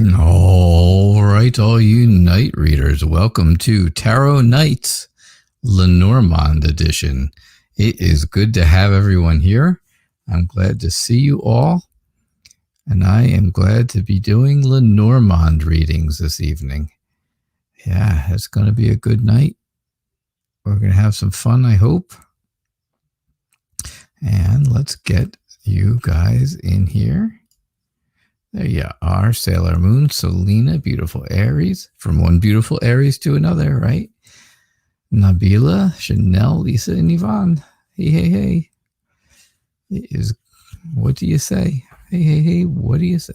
All right, all you night readers, welcome to Tarot Nights Lenormand edition. It is good to have everyone here. I'm glad to see you all, and I am glad to be doing Lenormand readings this evening. Yeah, it's going to be a good night. We're going to have some fun, I hope. And let's get you guys in here. There you are, Sailor Moon, Selena, beautiful Aries. From one beautiful Aries to another, right? Nabila, Chanel, Lisa, and Yvonne. Hey, hey, hey. It is, what do you say? Hey, hey, hey, what do you say?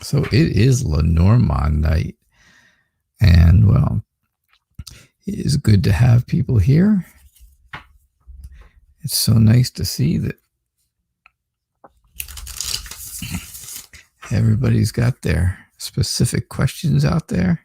So it is Lenormand night. And, well, it is good to have people here. It's so nice to see that everybody's got their specific questions out there.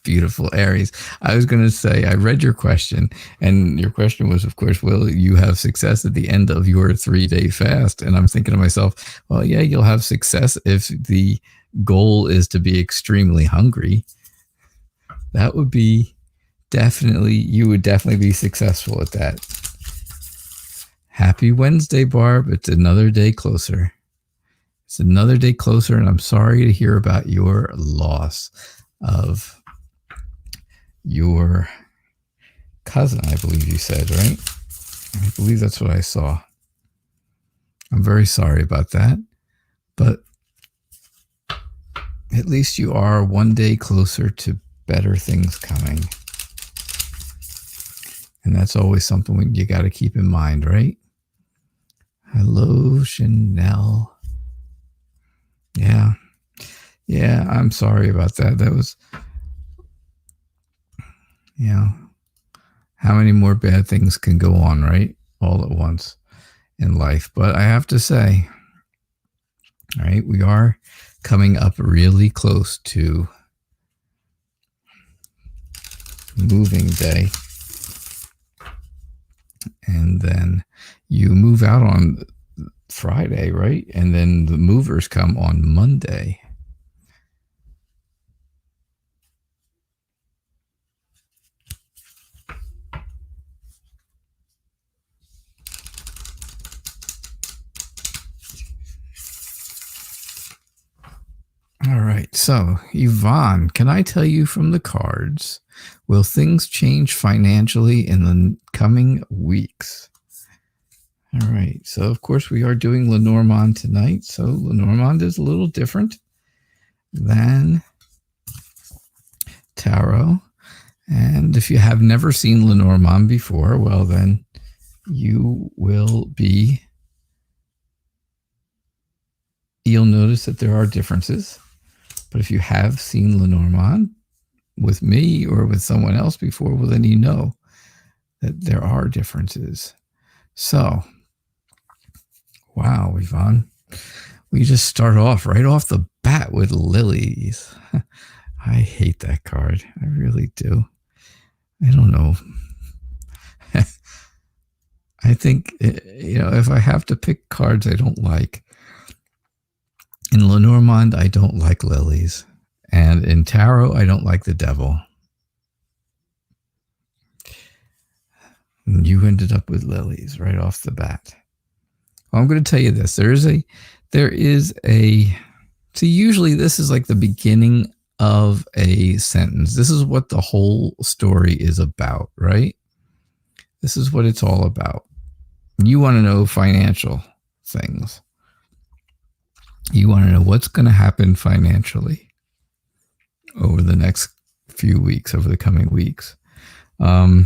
Beautiful Aries. I was going to say, I read your question, and your question was, of course, will you have success at the end of your 3-day fast? And I'm thinking to myself, well, yeah, you'll have success if the goal is to be extremely hungry. That would be definitely, you would definitely be successful at that. Happy Wednesday, Barb. It's another day closer. It's another day closer, and I'm sorry to hear about your loss of your cousin, I believe you said, right? I believe that's what I saw. I'm very sorry about that, but at least you are one day closer to better things coming. And that's always something you got to keep in mind, right? Hello, Chanel. Yeah, I'm sorry about that. That was, how many more bad things can go on, right? All at once in life. But I have to say, all right, we are coming up really close to moving day. And then you move out on Friday, right? And then the movers come on Monday. All right, so Yvonne, can I tell you from the cards, will things change financially in the coming weeks? All right, so of course we are doing Lenormand tonight. So Lenormand is a little different than tarot. And if you have never seen Lenormand before, well, then you will be, you'll notice that there are differences. But if you have seen Lenormand with me or with someone else before, well, then you know that there are differences. So, wow, Yvonne, we just start off right off the bat with lilies. I hate that card. I really do. I don't know. I think, if I have to pick cards I don't like, in Lenormand, I don't like lilies. And in tarot, I don't like the devil. And you ended up with lilies right off the bat. Well, I'm going to tell you this. There is a, see, usually this is like the beginning of a sentence. This is what the whole story is about, right? This is what it's all about. You want to know financial things. You want to know what's going to happen financially over the next few weeks, over the coming weeks. I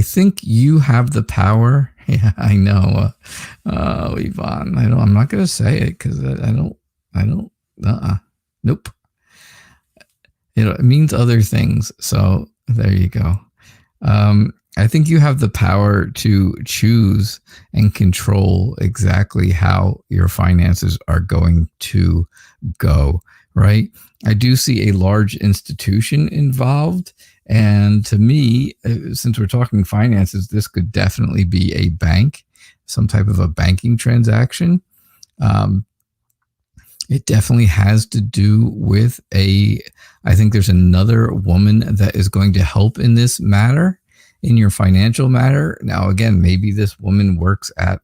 think you have the power. Yeah, I know. Yvonne, I'm not going to say it because nope. It means other things. So there you go. I think you have the power to choose and control exactly how your finances are going to go, right? I do see a large institution involved. And to me, since we're talking finances, this could definitely be a bank, some type of a banking transaction. It definitely has to do with I think there's another woman that is going to help in this matter, in your financial matter. Now, again, maybe this woman works at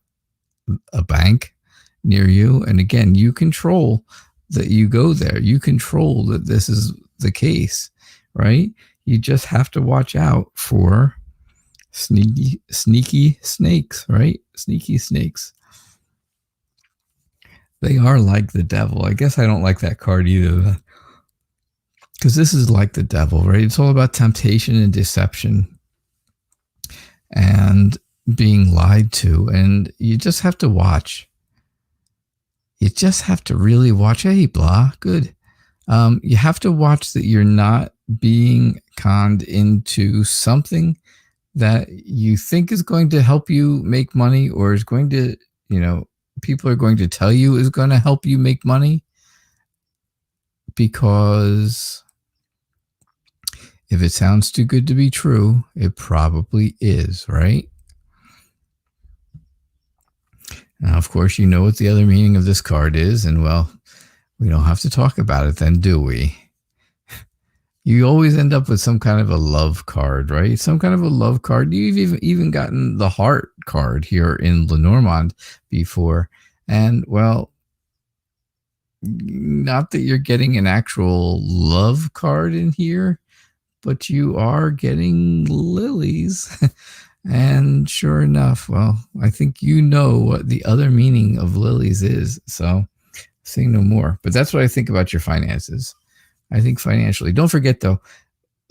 a bank near you. And again, you control that you go there. You control that this is the case, right? You just have to watch out for sneaky snakes, right? Sneaky snakes. They are like the devil. I guess I don't like that card either, because this is like the devil, right? It's all about temptation and deception and being lied to. And you just have to watch. You just have to really watch. Hey, blah, good. You have to watch that you're not being conned into something that you think is going to help you make money, or is going to, people are going to tell you is going to help you make money, because if it sounds too good to be true, it probably is, right? Now, of course, you know what the other meaning of this card is, and well, we don't have to talk about it then, do we? You always end up with some kind of a love card, right? Some kind of a love card. You've even gotten the heart card here in Lenormand before. And, well, not that you're getting an actual love card in here, but you are getting lilies. And sure enough, well, I think you know what the other meaning of lilies is. So say no more. But that's what I think about your finances. I think financially. Don't forget, though,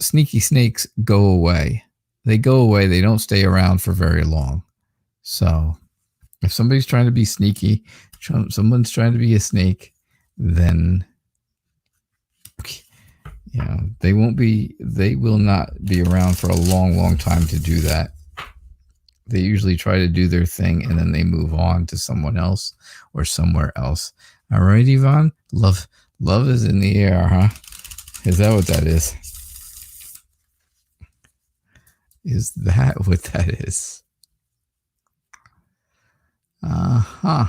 sneaky snakes go away. They go away. They don't stay around for very long. So if somebody's trying to be sneaky, someone's trying to be a snake, then they will not be around for a long, long time to do that. They usually try to do their thing and then they move on to someone else or somewhere else. All right, Yvonne? Love is in the air, huh? Is that what that is? Is that what that is? Uh-huh.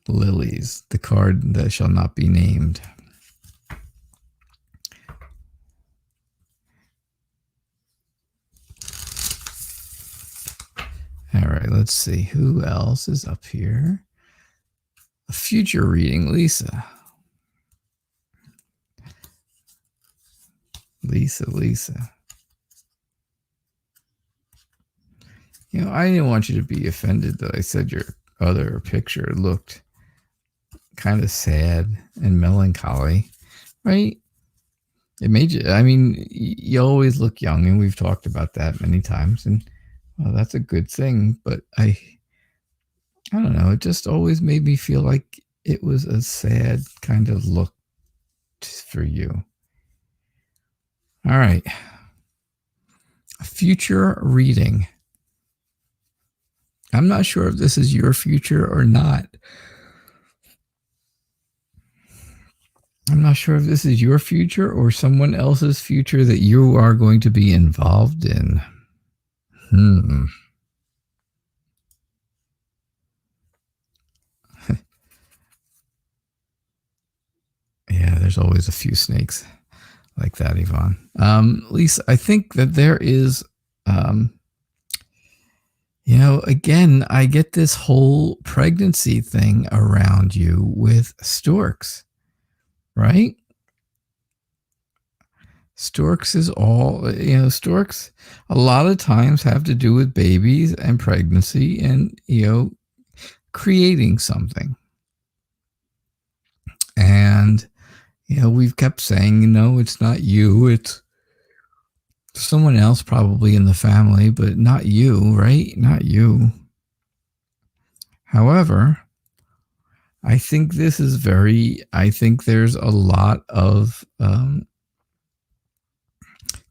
Lilies, the card that shall not be named. All right, let's see. Who else is up here? A future reading, Lisa. Lisa. I didn't want you to be offended that I said your other picture looked kind of sad and melancholy, right? It made you, you always look young, and we've talked about that many times, and well, that's a good thing, but I don't know, it just always made me feel like it was a sad kind of look for you. All right. A future reading. I'm not sure if this is your future or not. I'm not sure if this is your future or someone else's future that you are going to be involved in. Yeah, there's always a few snakes like that, Yvonne. Lisa, I think that there is, again, I get this whole pregnancy thing around you with storks, right? Storks is all, storks a lot of times have to do with babies and pregnancy and, creating something. And, we've kept saying, it's not you, it's someone else probably in the family, but not you, right? Not you. However, I think this is I think there's a lot of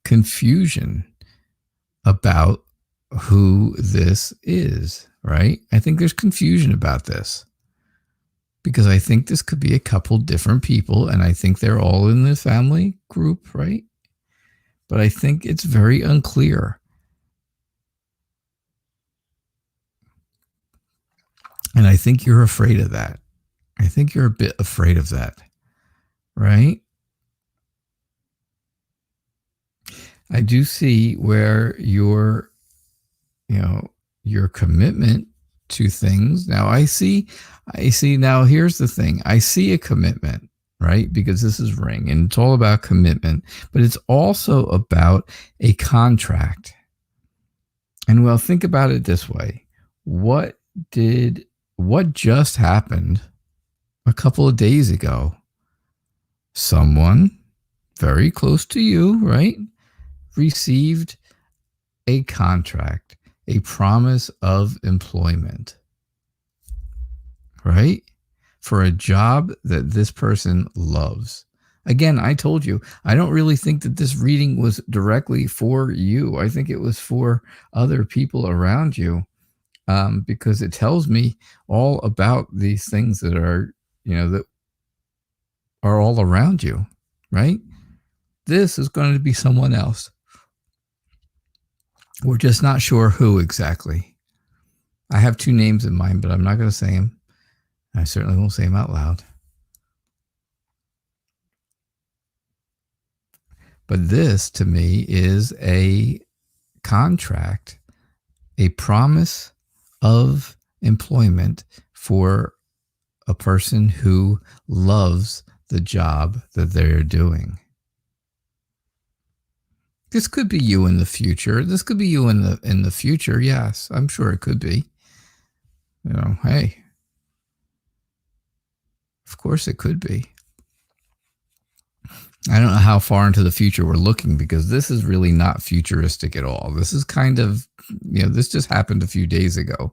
confusion about who this is, right? I think there's confusion about this because I think this could be a couple different people, and I think they're all in the family group, right? But I think it's very unclear. And I think you're afraid of that. I think you're a bit afraid of that, right? I do see where your commitment to things. Now I see now here's the thing. I see a commitment, right? Because this is ring and it's all about commitment, but it's also about a contract. And well, think about it this way. What just happened a couple of days ago? Someone very close to you, right, received a contract, a promise of employment, right, for a job that this person loves. Again, I told you, I don't really think that this reading was directly for you. I think it was for other people around you, because it tells me all about these things that are, that are all around you, right? This is going to be someone else. We're just not sure who exactly. I have two names in mind, but I'm not going to say them. I certainly won't say them out loud. But this, to me, is a contract, a promise of employment for a person who loves the job that they're doing. This could be you in the future. This could be you in the future. Yes, I'm sure it could be. Hey, of course it could be. I don't know how far into the future we're looking, because this is really not futuristic at all. This is kind of, this just happened a few days ago.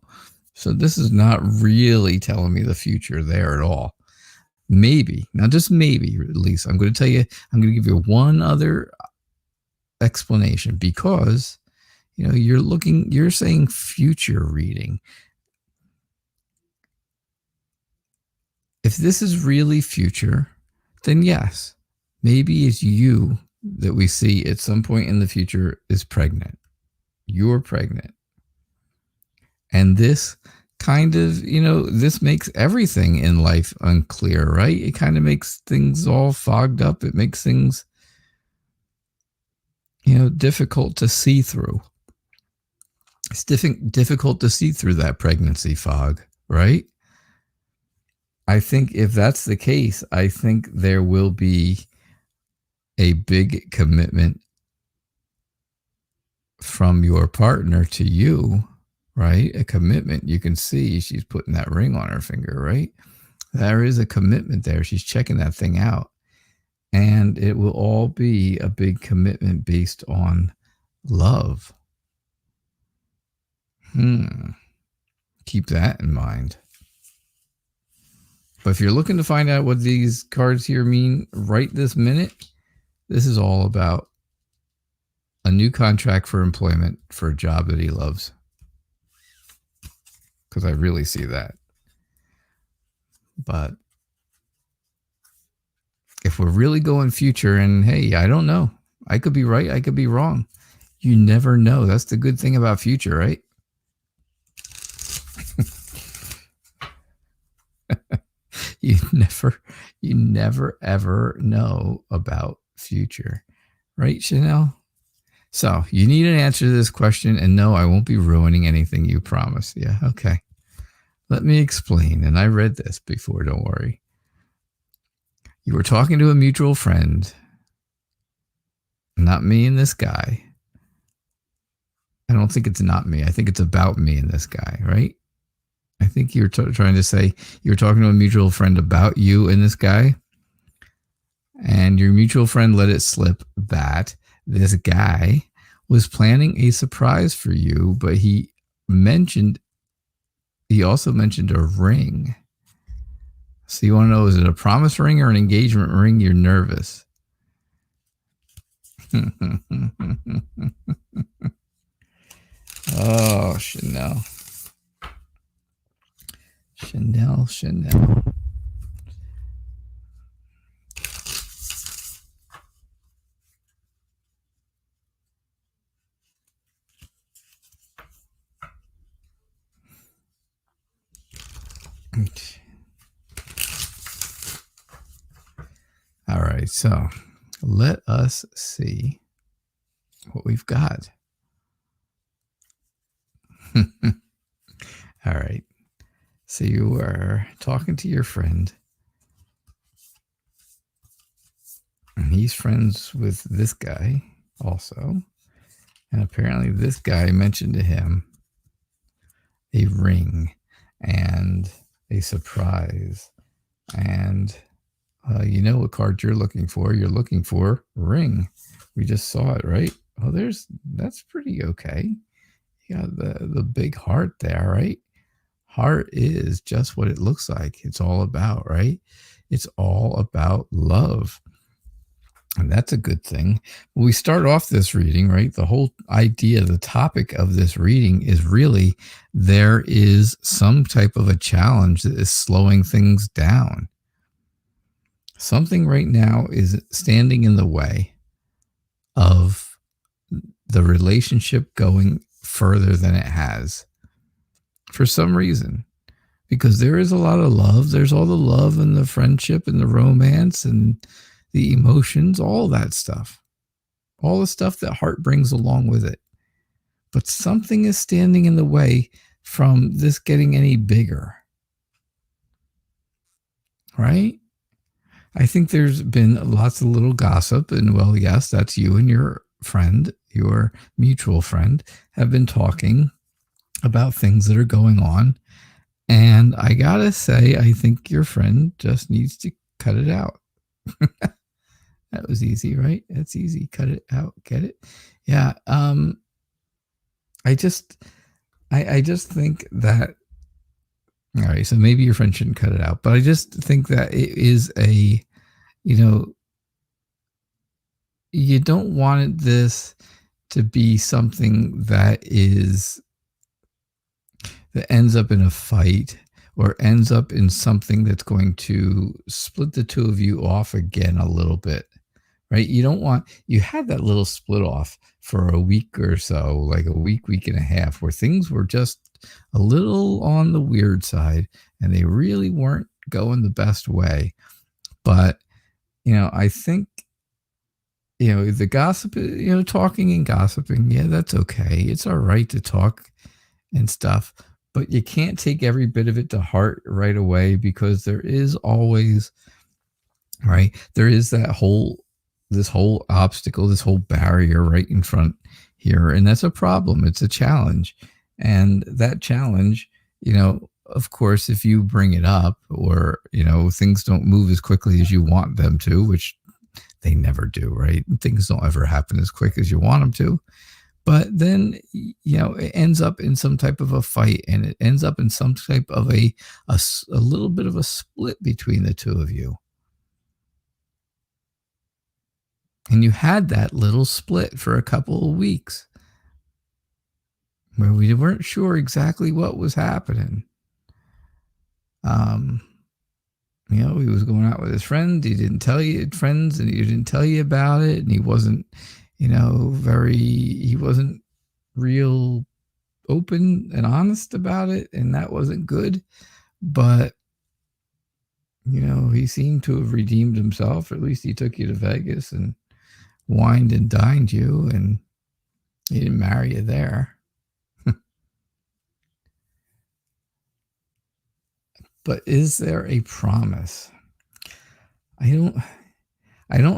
So this is not really telling me the future there at all. Maybe, now just maybe, at least, I'm going to tell you, I'm going to give you one other explanation, because you're saying future reading. If this is really future, then yes, maybe it's you that we see at some point in the future is pregnant. You're pregnant. And this kind of, this makes everything in life unclear, right? It kind of makes things all fogged up. It makes things difficult to see through. It's difficult to see through that pregnancy fog, right? I think if that's the case, I think there will be a big commitment from your partner to you, right? A commitment. You can see she's putting that ring on her finger, right? There is a commitment there. She's checking that thing out. And it will all be a big commitment based on love. Keep that in mind. But if you're looking to find out what these cards here mean right this minute, this is all about a new contract for employment for a job that he loves. Because I really see that. But if we're really going future, and hey, I don't know. I could be right. I could be wrong. You never know. That's the good thing about future, right? You never ever know about future, right, Chanel? So you need an answer to this question, and no, I won't be ruining anything, you promise. Yeah, okay. Let me explain. And I read this before, don't worry. You were talking to a mutual friend, not me and this guy. I don't think it's not me. I think it's about me and this guy, right? I think you're trying to say you're talking to a mutual friend about you and this guy. And your mutual friend let it slip that this guy was planning a surprise for you, but he also mentioned a ring. So you want to know, is it a promise ring or an engagement ring? You're nervous. Oh, Chanel. Chanel. All right, so let us see what we've got. All right. So you were talking to your friend, and he's friends with this guy also. And apparently this guy mentioned to him a ring and a surprise. And you know what card you're looking for. You're looking for ring. We just saw it, right? Oh, that's pretty okay. You got the big heart there, right? Heart is just what it looks like. It's all about, right? It's all about love. And that's a good thing. When we start off this reading, right? The whole idea, the topic of this reading is really there is some type of a challenge that is slowing things down. Something right now is standing in the way of the relationship going further than it has for some reason, because there is a lot of love. There's all the love and the friendship and the romance and the emotions, all that stuff, all the stuff that heart brings along with it. But something is standing in the way from this getting any bigger, right? I think there's been lots of little gossip, and well, yes, that's you and your friend, your mutual friend, have been talking about things that are going on. And I gotta say, I think your friend just needs to cut it out. That was easy, right? That's easy. Cut it out. Get it? Yeah. I just think that, all right, so maybe your friend shouldn't cut it out, but I just think that it is a, you don't want this to be something that ends up in a fight or ends up in something that's going to split the two of you off again a little bit, right? You had that little split off for a week or so, like a week and a half, where things were just a little on the weird side and they really weren't going the best way. But, I think, the gossip, talking and gossiping, yeah, that's okay. It's all right to talk and stuff, but you can't take every bit of it to heart right away, because there is always, right? There is this whole obstacle, this whole barrier right in front here. And that's a problem. It's a challenge. And that challenge, of course, if you bring it up or, things don't move as quickly as you want them to, which they never do, right? Things don't ever happen as quick as you want them to. But then, it ends up in some type of a fight, and it ends up in some type of a little bit of a split between the two of you. And you had that little split for a couple of weeks where we weren't sure exactly what was happening. He was going out with his friend. He didn't tell you friends, and he didn't tell you about it. And he wasn't, he wasn't real open and honest about it. And that wasn't good. But, he seemed to have redeemed himself. Or at least he took you to Vegas and wined and dined you, and he didn't marry you there. But is there a promise? I don't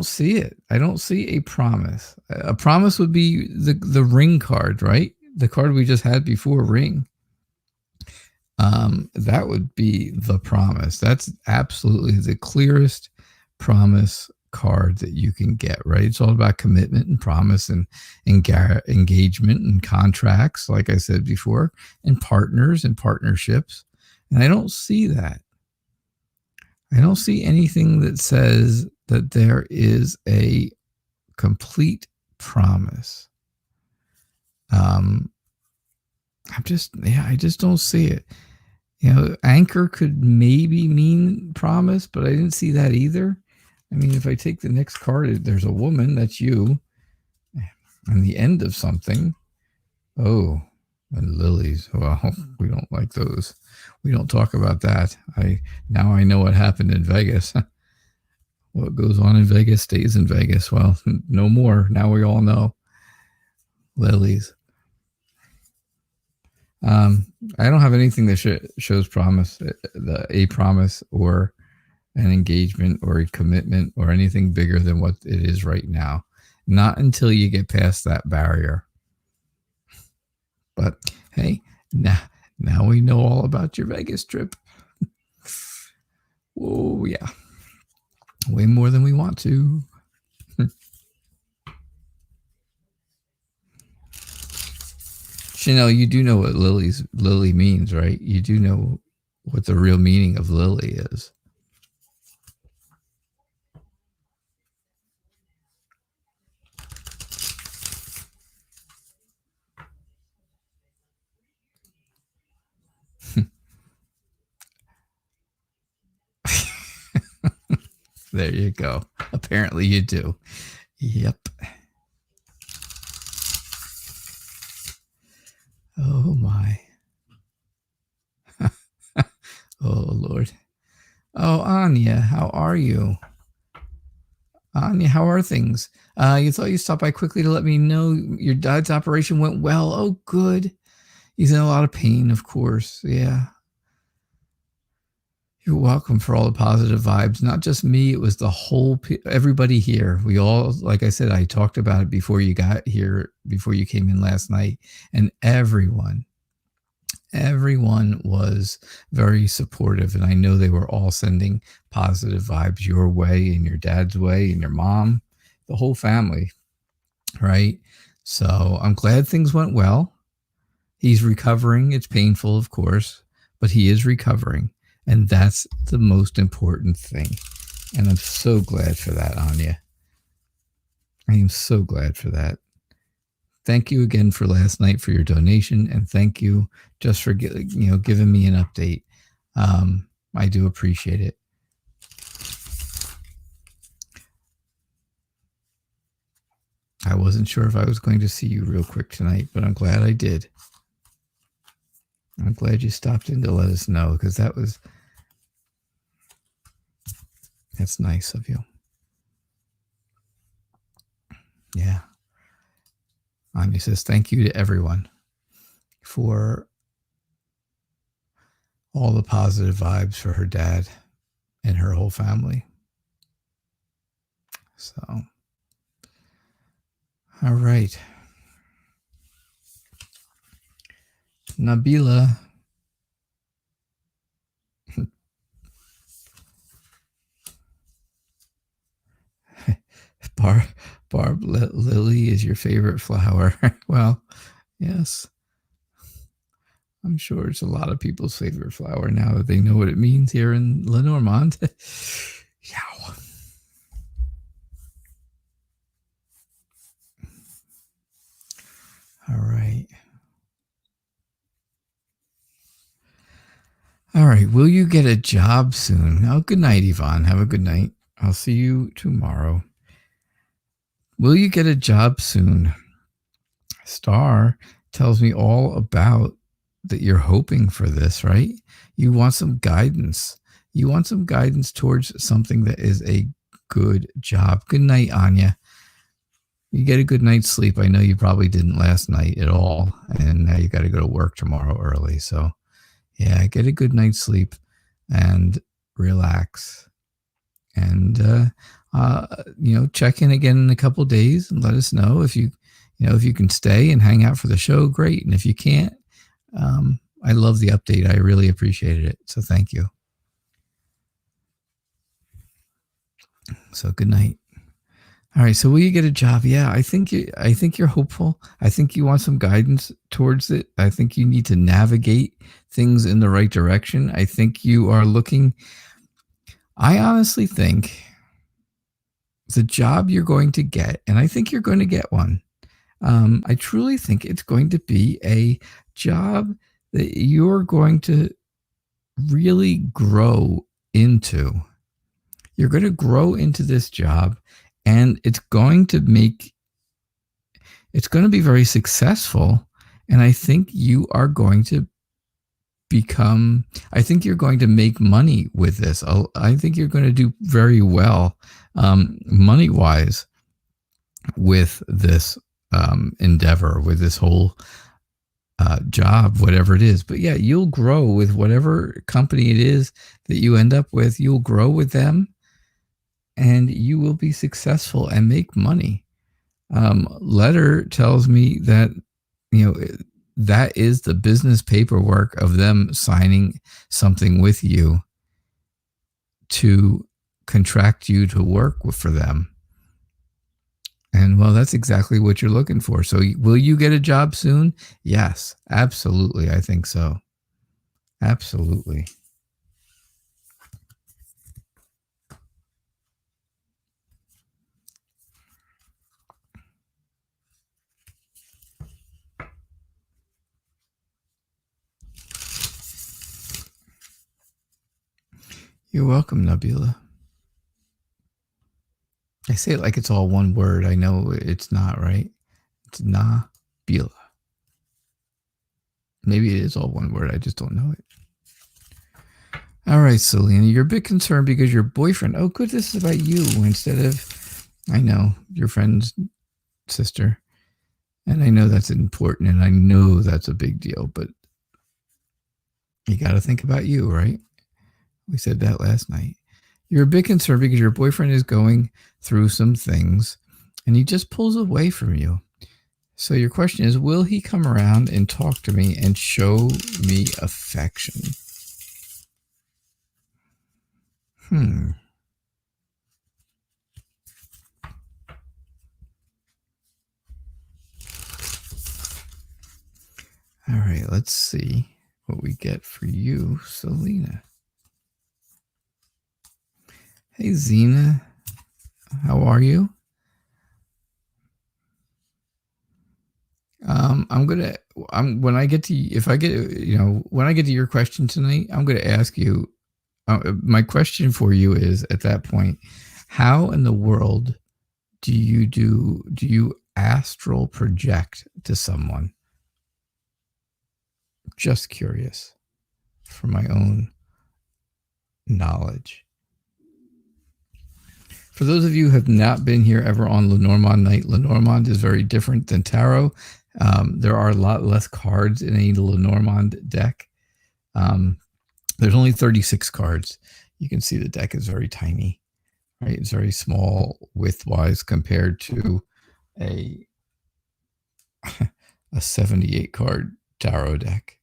see it. I don't see a promise. A promise would be the ring card, right? The card we just had before, ring. That would be the promise. That's absolutely the clearest promise card that you can get, right? It's all about commitment and promise and engagement and contracts, like I said before, and partners and partnerships. And I don't see that. I don't see anything that says that there is a complete promise. I just don't see it. Anchor could maybe mean promise, but I didn't see that either. I mean, if I take the next card, there's a woman, that's you, and the end of something. Oh, and lilies. Well, we don't like those. We don't talk about that. Now I know what happened in Vegas. What goes on in Vegas stays in Vegas. Well, no more. Now we all know. Lilies. I don't have anything that shows promise, a promise or an engagement or a commitment or anything bigger than what it is right now. Not until you get past that barrier. But hey, now we know all about your Vegas trip. Oh, yeah. Way more than we want to. Chanel, you do know what Lily means, right? You do know what the real meaning of Lily is. There you go. Apparently you do. Yep. Oh, my. Oh, Lord. Oh, Anya, how are you? Anya, how are things? You thought you'd stop by quickly to let me know your dad's operation went well. Oh, good. He's in a lot of pain, of course. Yeah. You're welcome for all the positive vibes. Not just me. It was the whole, everybody here. We all, like I said, I talked about it before you got here, before you came in last night. And everyone was very supportive. And I know they were all sending positive vibes your way and your dad's way and your mom, the whole family. Right. So I'm glad things went well. He's recovering. It's painful, of course, but he is recovering. And that's the most important thing. And I'm so glad for that, Anya. I am so glad for that. Thank you again for last night for your donation. And thank you just for giving me an update. I do appreciate it. I wasn't sure if I was going to see you real quick tonight, but I'm glad I did. I'm glad you stopped in to let us know, because that's nice of you. Yeah. Anya says, thank you to everyone for all the positive vibes for her dad and her whole family. So, all right. Nabila. Barb, lily is your favorite flower. Well, yes. I'm sure it's a lot of people's favorite flower now that they know what it means here in Lenormand. Yow. All right. All right. Will you get a job soon? Oh, good night, Yvonne. Have a good night. I'll see you tomorrow. Will you get a job soon? Star tells me all about that you're hoping for this, right? You want some guidance. You want some guidance towards something that is a good job. Good night, Anya. You get a good night's sleep. I know you probably didn't last night at all, and now you got to go to work tomorrow early. So, yeah, get a good night's sleep and relax. And, check in again in a couple of days and let us know if you can stay and hang out for the show. Great. And if you can't, I love the update. I really appreciated it. So thank you. So good night. All right. So will you get a job? Yeah, I think you're hopeful. I think you want some guidance towards it. I think you need to navigate things in the right direction. I think you are looking I honestly think the job you're going to get, and I think you're going to get one, I truly think it's going to be a job that you're going to really grow into. You're going to grow into this job, and it's going to be very successful. And I think you are going to I think you're going to make money with this. I think you're going to do very well money wise with this endeavor, with this whole job, whatever it is. But yeah, you'll grow with whatever company it is that you end up with. You'll grow with them, and you will be successful and make money. Letter tells me that, that is the business paperwork of them signing something with you to contract you to work for them. And well, that's exactly what you're looking for. So will you get a job soon? Yes, absolutely. I think so. Absolutely. You're welcome, Nabila. I say it like it's all one word. I know it's not, right? It's Nabila. Maybe it is all one word. I just don't know it. All right, Selena, you're a bit concerned because your boyfriend. Oh, good. This is about you instead of, I know, your friend's sister. And I know that's important, and I know that's a big deal, but you got to think about you, right? We said that last night. You're a bit concerned because your boyfriend is going through some things, and he just pulls away from you. So your question is, will he come around and talk to me and show me affection? All right, let's see what we get for you, Selena. Hey, Zena. How are you? When I get to your question tonight, I'm going to ask you, my question for you is at that point, how in the world do you astral project to someone? Just curious for my own knowledge. For those of you who have not been here ever on Lenormand night, Lenormand is very different than tarot. There are a lot less cards in a Lenormand deck. There's only 36 cards. You can see the deck is very tiny, right? It's very small width-wise compared to a 78 card tarot deck.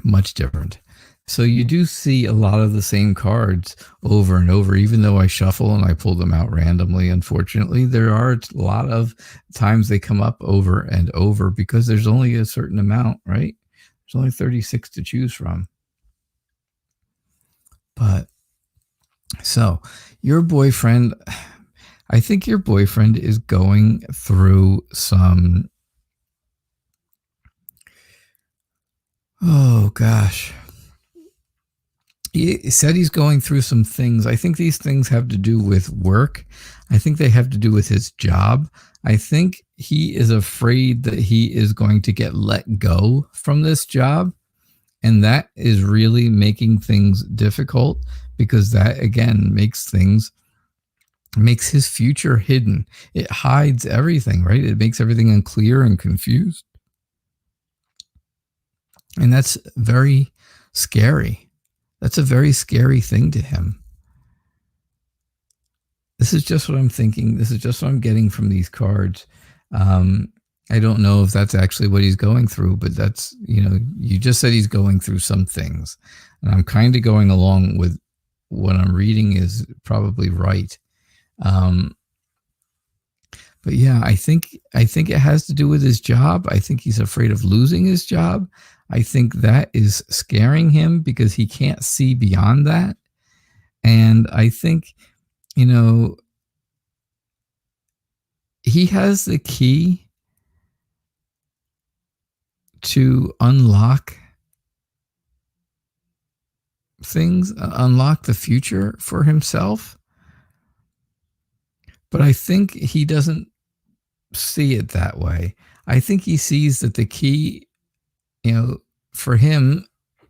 Much different. So you do see a lot of the same cards over and over, even though I shuffle and I pull them out randomly. Unfortunately, there are a lot of times they come up over and over because there's only a certain amount, right? There's only 36 to choose from. But so your boyfriend, I think your boyfriend is going through some, oh gosh. He said he's going through some things. I think these things have to do with work. I think they have to do with his job. I think he is afraid that he is going to get let go from this job. And that is really making things difficult because that, again, makes his future hidden. It hides everything, right? It makes everything unclear and confused. And that's very scary. That's a very scary thing to him. This is just what I'm thinking. This is just what I'm getting from these cards. I don't know if that's actually what he's going through, but that's, you just said he's going through some things. And I'm kind of going along with what I'm reading is probably right. But yeah, I think it has to do with his job. I think he's afraid of losing his job. I think that is scaring him because he can't see beyond that. And I think, you know, he has the key to unlock things, unlock the future for himself. But I think he doesn't see it that way. I think he sees that the key, you know, for him,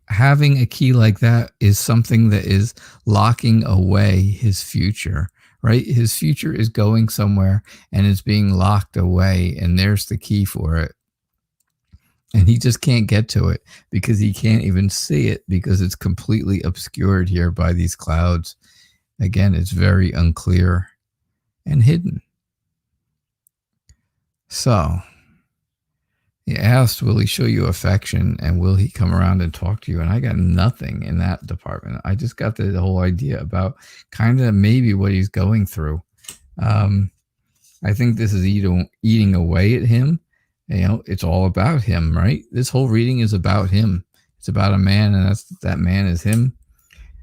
having a key like that is something that is locking away his future, right? His future is going somewhere and it's being locked away, and there's the key for it. And he just can't get to it because he can't even see it because it's completely obscured here by these clouds. Again, it's very unclear and hidden. So he asked, will he show you affection and will he come around and talk to you? And I got nothing in that department. I just got the whole idea about kind of maybe what he's going through. I think this is eating away at him. You know, it's all about him, right? This whole reading is about him. It's about a man, and that man is him.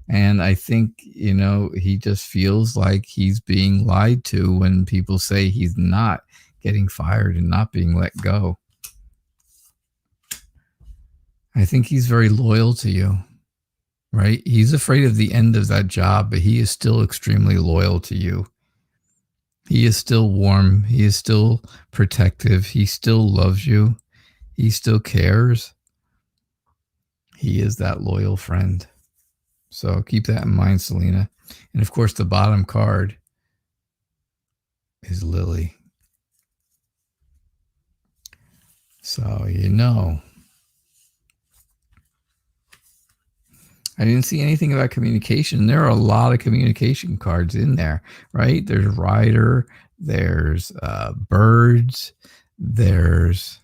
And I think, you know, he just feels like he's being lied to when people say he's not getting fired and not being let go. I think he's very loyal to you, right? He's afraid of the end of that job, but he is still extremely loyal to you. He is still warm. He is still protective. He still loves you. He still cares. He is that loyal friend. So keep that in mind, Selena. And of course, the bottom card is Lily. So, you know. I didn't see anything about communication. There are a lot of communication cards in there, right? There's rider, there's birds, there's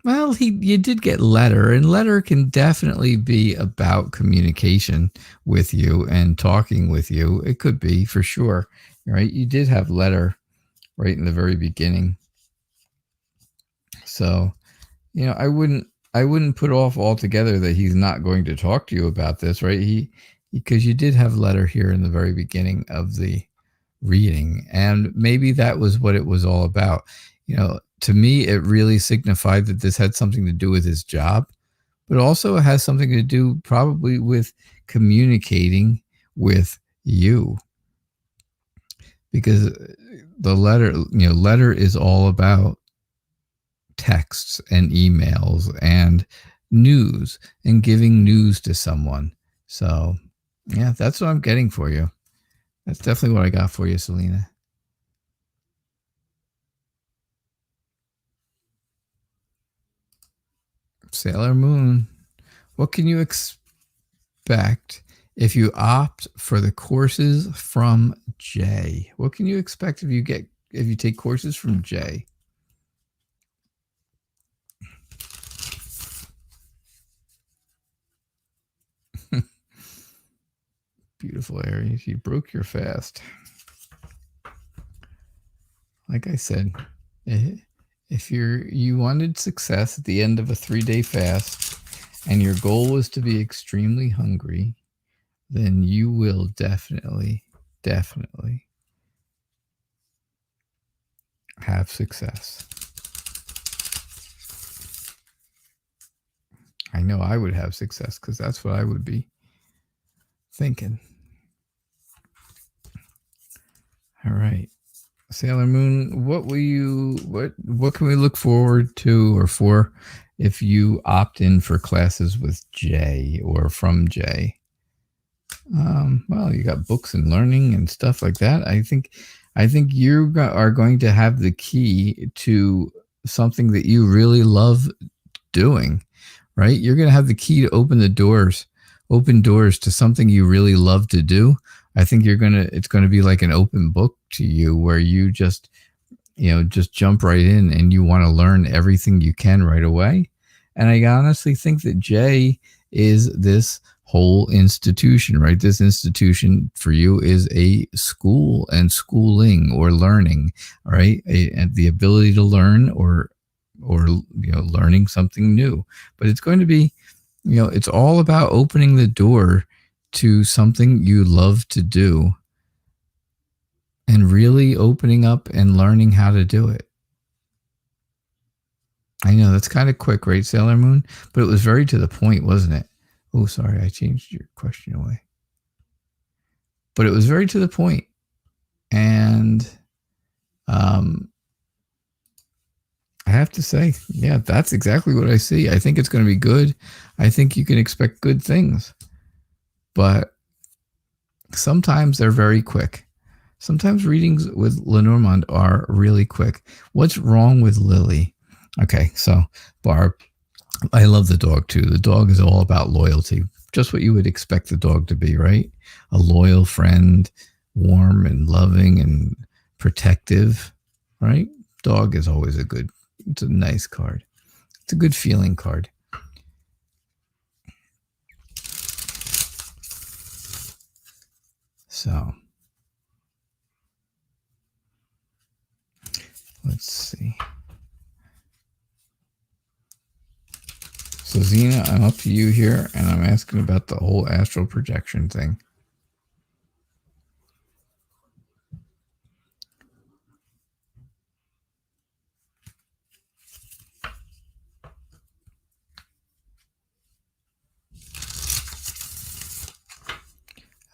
well, you did get letter, and letter can definitely be about communication with you and talking with you. It could be for sure, right? You did have letter right in the very beginning. So, you know, I wouldn't put off altogether that he's not going to talk to you about this, right? Because you did have letter here in the very beginning of the reading, and maybe that was what it was all about. You know, to me, it really signified that this had something to do with his job, but also it has something to do probably with communicating with you. Because the letter, you know, letter is all about texts and emails and news and giving news to someone. So, yeah, that's what I'm getting for you. That's definitely what I got for you, Selena. Sailor Moon, what can you expect if you opt for the courses from Jay? What can you expect if you take courses from Jay? Beautiful, Aries. You broke your fast. Like I said, if you wanted success at the end of a 3-day fast and your goal was to be extremely hungry, then you will definitely have success. I know I would have success because that's what I would be thinking. All right. Sailor Moon, what can we look forward to or for if you opt in for classes with Jay or from Jay? Well, you got books and learning and stuff like that. I think you are going to have the key to something that you really love doing, right? You're going to have the key to open doors to something you really love to do. I think it's going to be like an open book to you where you just jump right in and you want to learn everything you can right away. And I honestly think that Jay is this whole institution, right? This institution for you is a school and schooling or learning, right? And the ability to learn or learning something new. But it's going to be, it's all about opening the door to something you love to do and really opening up and learning how to do it. I know that's kind of quick, right, Sailor Moon? But it was very to the point, wasn't it? Oh, sorry, I changed your question away. But it was very to the point. And I have to say, yeah, that's exactly what I see. I think it's going to be good. I think you can expect good things. But sometimes they're very quick. Sometimes readings with Lenormand are really quick. What's wrong with Lily? Okay, so Barb, I love the dog too. The dog is all about loyalty. Just what you would expect the dog to be, right? A loyal friend, warm and loving and protective, right? Dog is always it's a nice card. It's a good feeling card. So let's see. So Zena, I'm up to you here, and I'm asking about the whole astral projection thing.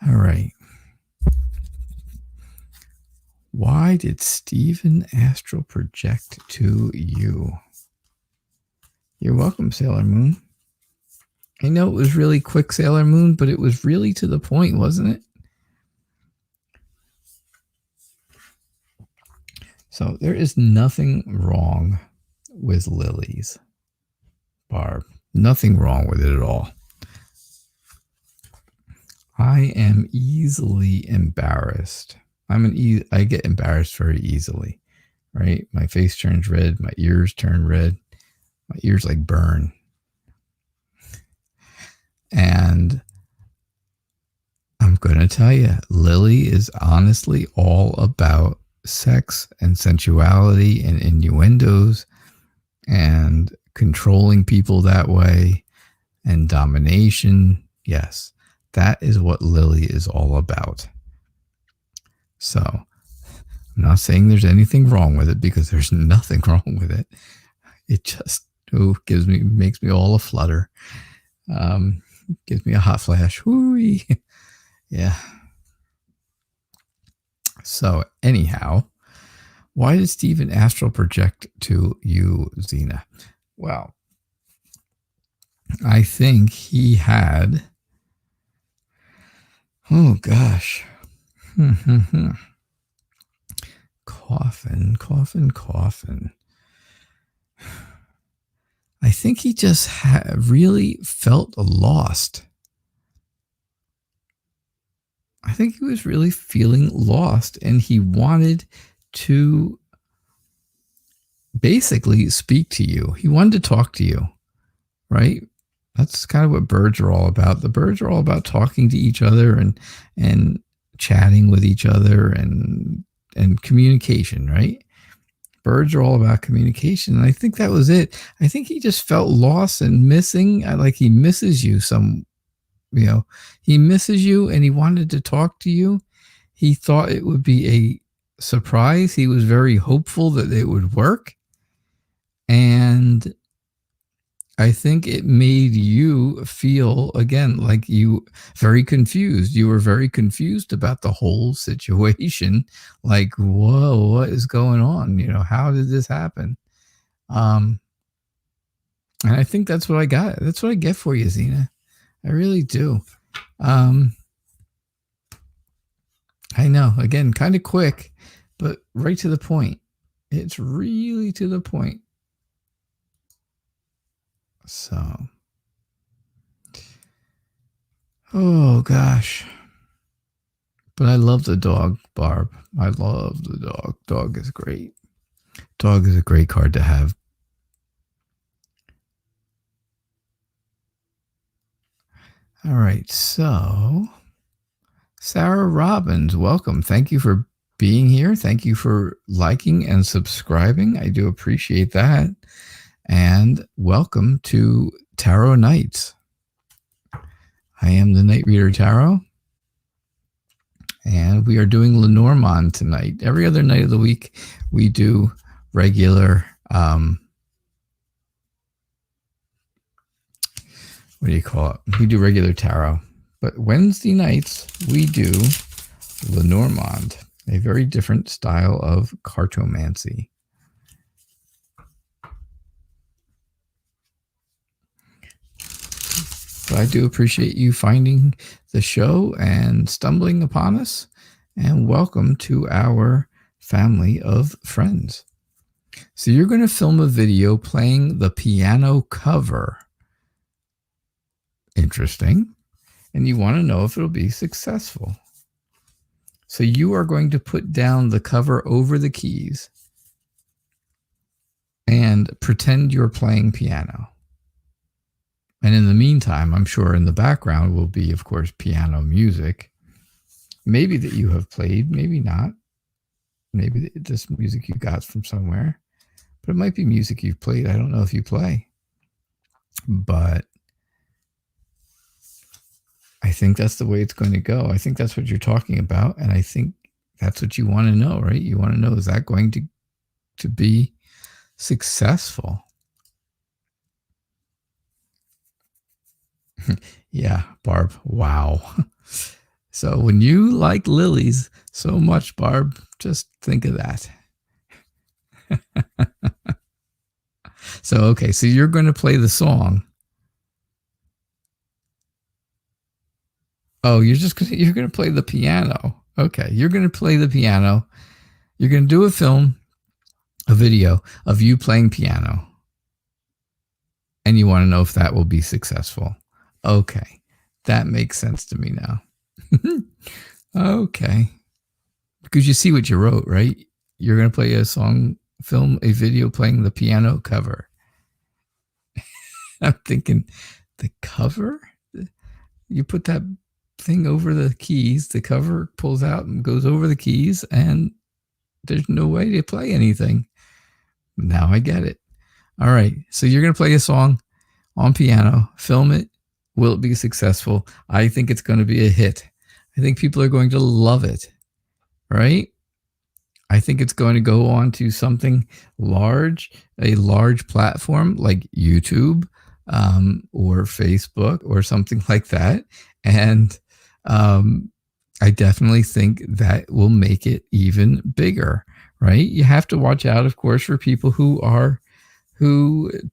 All right. Why did Stephen astral project to you? You're welcome, Sailor Moon. I know it was really quick, Sailor Moon, but it was really to the point, wasn't it? So there is nothing wrong with lilies, Barb. Nothing wrong with it at all. I am easily embarrassed. I get embarrassed very easily, right? My face turns red. My ears turn red. My ears like burn. And I'm going to tell you, Lily is honestly all about sex and sensuality and innuendos and controlling people that way and domination. Yes, that is what Lily is all about. So I'm not saying there's anything wrong with it, because there's nothing wrong with it. It just makes me all aflutter. Gives me a hot flash. Whoo-wee. Yeah. So anyhow, why did Stephen astral project to you, Zena? Well, I think he had, oh gosh, coffin. I think he just really felt lost. I think he was really feeling lost, and he wanted to basically speak to you. He wanted to talk to you, right? That's kind of what birds are all about. The birds are all about talking to each other and chatting with each other and communication, right? Birds are all about communication. And I think that was it. I think he just felt lost and missing. Like he misses you he misses you, and he wanted to talk to you. He thought it would be a surprise. He was very hopeful that it would work. And I think it made you feel, again, like you very confused. You were very confused about the whole situation. Like, whoa, what is going on? How did this happen? And I think that's what I got. That's what I get for you, Zena. I really do. I know, again, kind of quick, but right to the point. It's really to the point. So, oh gosh. But I love the dog, Barb. I love the dog. Dog is great. Dog is a great card to have. All right, so Sarah Robbins, welcome. Thank you for being here. Thank you for liking and subscribing. I do appreciate that. And welcome to Tarot Nights. I am the Night Reader Tarot, and we are doing Lenormand tonight. Every other night of the week, we do regular, what do you call it? We do regular tarot. But Wednesday nights, we do Lenormand, a very different style of cartomancy. So I do appreciate you finding the show and stumbling upon us, and welcome to our family of friends. So you're going to film a video playing the piano cover. Interesting. And you want to know if it'll be successful. So you are going to put down the cover over the keys and pretend you're playing piano. And in the meantime, I'm sure in the background will be, of course, piano music. Maybe that you have played, maybe not. Maybe this music you got from somewhere. But it might be music you've played. I don't know if you play. But I think that's the way it's going to go. I think that's what you're talking about. And I think that's what you want to know, right? You want to know, is that going to be successful? Yeah, Barb. Wow. So when you like lilies so much, Barb, just think of that. So, okay, so you're going to play the song. Oh, you're going to play the piano. Okay, you're going to play the piano. You're going to do a video of you playing piano. And you want to know if that will be successful. Okay, that makes sense to me now. Okay. Because you see what you wrote, right? You're going to play a song, film a video playing the piano cover. I'm thinking, the cover? You put that thing over the keys, the cover pulls out and goes over the keys, and there's no way to play anything. Now I get it. All right. So you're going to play a song on piano, film it. Will it be successful? I think it's going to be a hit. I think people are going to love it, right? I think it's going to go on to something large, a large platform like YouTube or Facebook or something like that. And I definitely think that will make it even bigger, right? You have to watch out, of course, for people who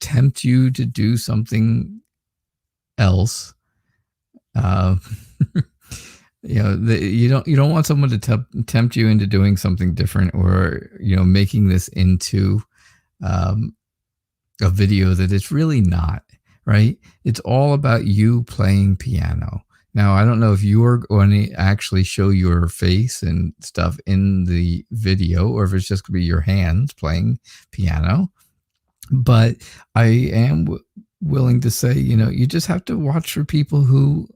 tempt you to do something else. You don't want someone to tempt you into doing something different, or making this into a video that it's really not, right? It's all about you playing piano. Now, I don't know if you're going to actually show your face and stuff in the video, or if it's just going to be your hands playing piano. But I am willing to say, you just have to watch for people who,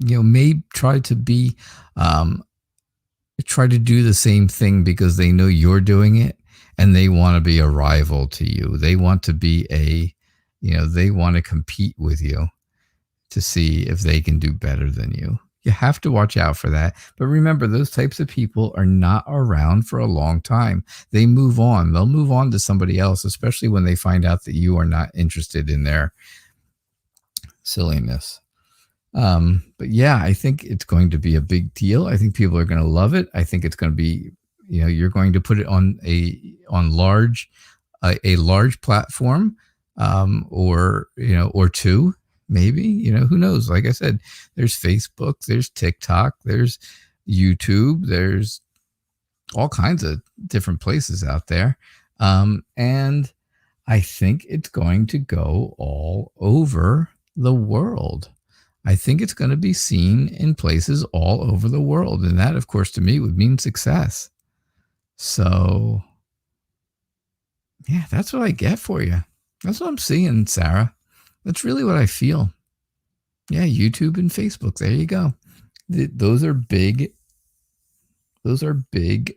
may try to do the same thing because they know you're doing it, and they want to be a rival to you. They want to be they want to compete with you to see if they can do better than you. You have to watch out for that. But remember, those types of people are not around for a long time. They move on. They'll move on to somebody else, especially when they find out that you are not interested in their silliness. But yeah, I think it's going to be a big deal. I think people are going to love it. I think it's going to be, you're going to put it on a large platform, or two, maybe, who knows? Like I said, there's Facebook, there's TikTok, there's YouTube, there's all kinds of different places out there. And I think it's going to go all over the world. I think it's going to be seen in places all over the world. And that, of course, to me would mean success. So, yeah, that's what I get for you. That's what I'm seeing, Sarah. That's really what I feel. Yeah, YouTube and Facebook. There you go. Those are big. Those are big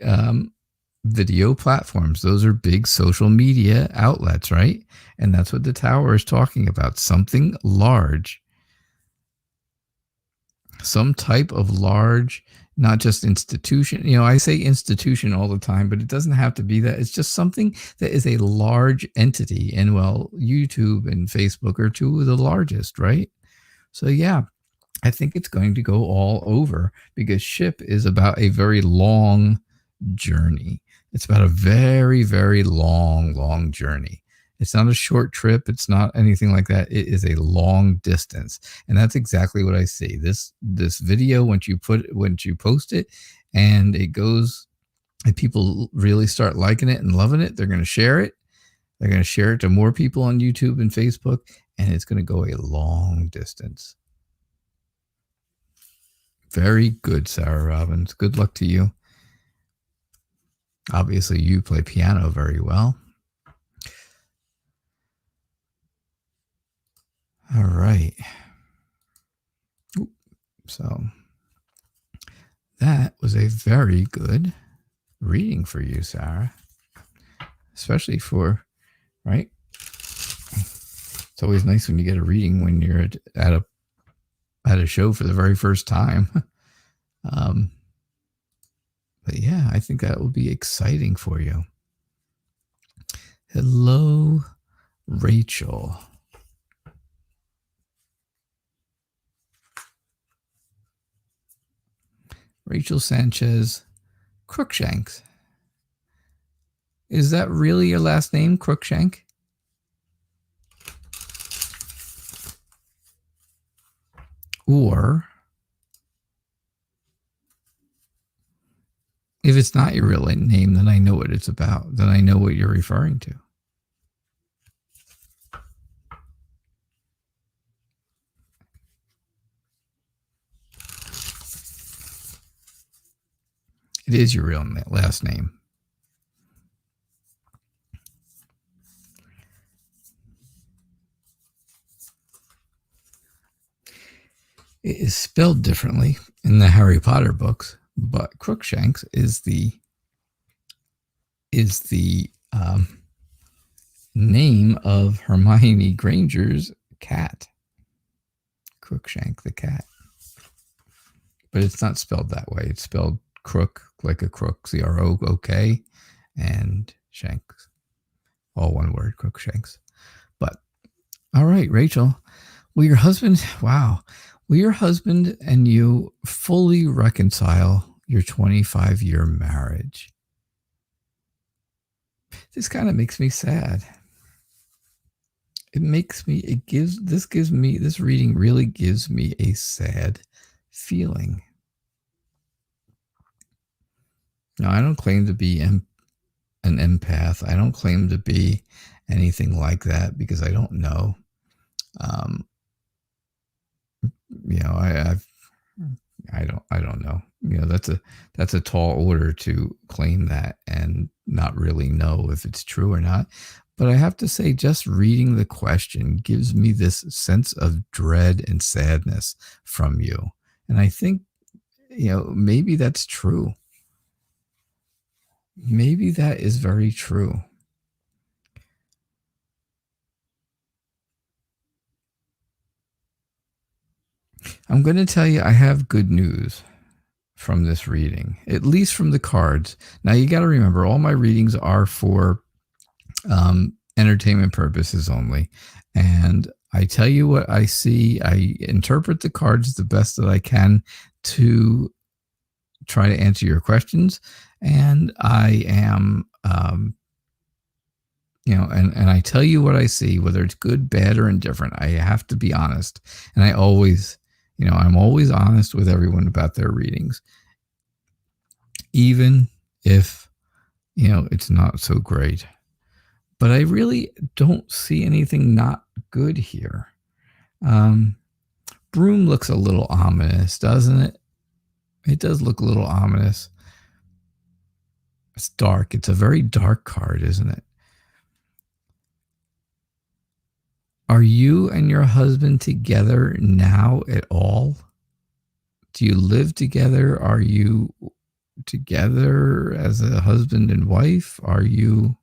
video platforms. Those are big social media outlets, right? And that's what the tower is talking about. Something large. Some type of large, not just institution. I say institution all the time, but it doesn't have to be that. It's just something that is a large entity. And well, YouTube and Facebook are two of the largest, right? So yeah, I think it's going to go all over because ship is about a very long journey. It's about a very, very long journey. It's not a short trip. It's not anything like that. It is a long distance. And that's exactly what I see. This video, once you post it and it goes and people really start liking it and loving it, they're going to share it. They're going to share it to more people on YouTube and Facebook, and it's going to go a long distance. Very good, Sarah Robbins. Good luck to you. Obviously, you play piano very well. All right. So that was a very good reading for you, Sarah. Especially for, right? It's always nice when you get a reading when you're at a show for the very first time. But yeah, I think that will be exciting for you. Hello, Rachel. Rachel Sanchez Crookshanks. Is that really your last name, Crookshank? Or if it's not your real name, then I know what it's about. Then I know what you're referring to. It is your real last name. It is spelled differently in the Harry Potter books, but Crookshanks is the name of Hermione Granger's cat. Crookshank the cat. But it's not spelled that way. It's spelled crook, like a crook, C-R-O-O-K, and shanks. All one word, Crookshanks. But, all right, Rachel. Will your husband and you fully reconcile your 25-year marriage? This kind of makes me sad. This reading really gives me a sad feeling. Now, I don't claim to be an empath. I don't claim to be anything like that because I don't know. I don't know. That's a tall order to claim that and not really know if it's true or not. But I have to say, just reading the question gives me this sense of dread and sadness from you. And I think, maybe that's true. Maybe that is very true. I'm going to tell you, I have good news from this reading, at least from the cards. Now, you got to remember, all my readings are for entertainment purposes only. And I tell you what I see. I interpret the cards the best that I can to try to answer your questions. And I am, and I tell you what I see, whether it's good, bad, or indifferent. I have to be honest. And I always, I'm always honest with everyone about their readings, even if, it's not so great. But I really don't see anything not good here. Broom looks a little ominous, doesn't it? It does look a little ominous. It's dark. It's a very dark card, isn't it? Are you and your husband together now at all? Do you live together? Are you together as a husband and wife? Are you...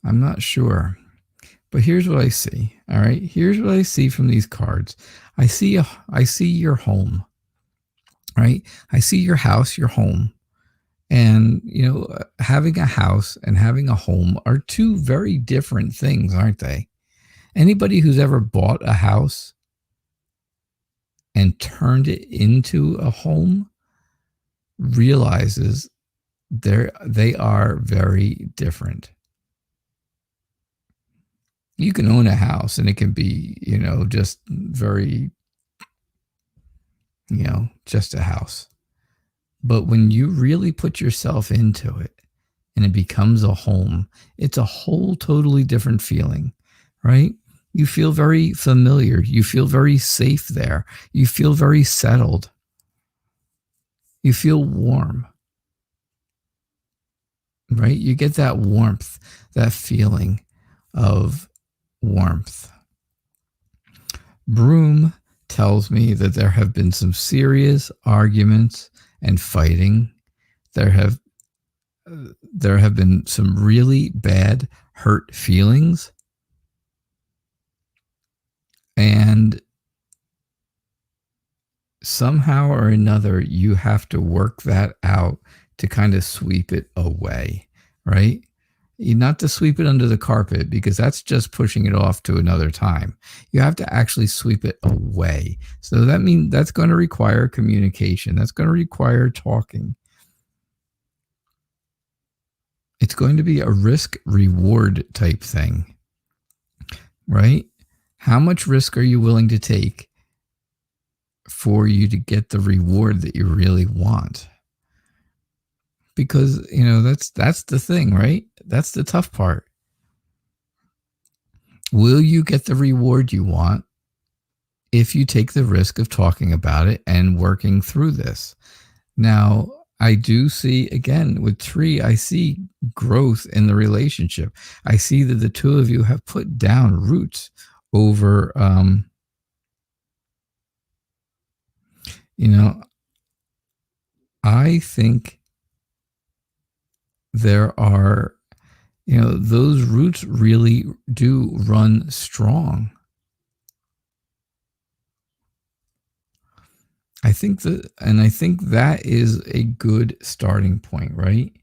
I'm not sure. But here's what I see. All right. Here's what I see from these cards. I see your home. Right? I see your house, your home. And, having a house and having a home are two very different things, aren't they? Anybody who's ever bought a house and turned it into a home realizes they are very different. You can own a house and it can be, just very, just a house. But when you really put yourself into it and it becomes a home, it's a whole totally different feeling, right? You feel very familiar. You feel very safe there. You feel very settled. You feel warm, right? You get that warmth, that feeling of warmth. Broom tells me that there have been some serious arguments and fighting. There have been some really bad hurt feelings. And somehow or another, you have to work that out to kind of sweep it away, right? Not to sweep it under the carpet, because that's just pushing it off to another time. You have to actually sweep it away. So that means that's going to require communication. That's going to require talking. It's going to be a risk-reward type thing, right? How much risk are you willing to take for you to get the reward that you really want? Because, that's the thing, right? That's the tough part. Will you get the reward you want if you take the risk of talking about it and working through this? Now, I do see, again, with 3, I see growth in the relationship. I see that the two of you have put down roots over, I think there are, those roots really do run strong. I think that is a good starting point, right?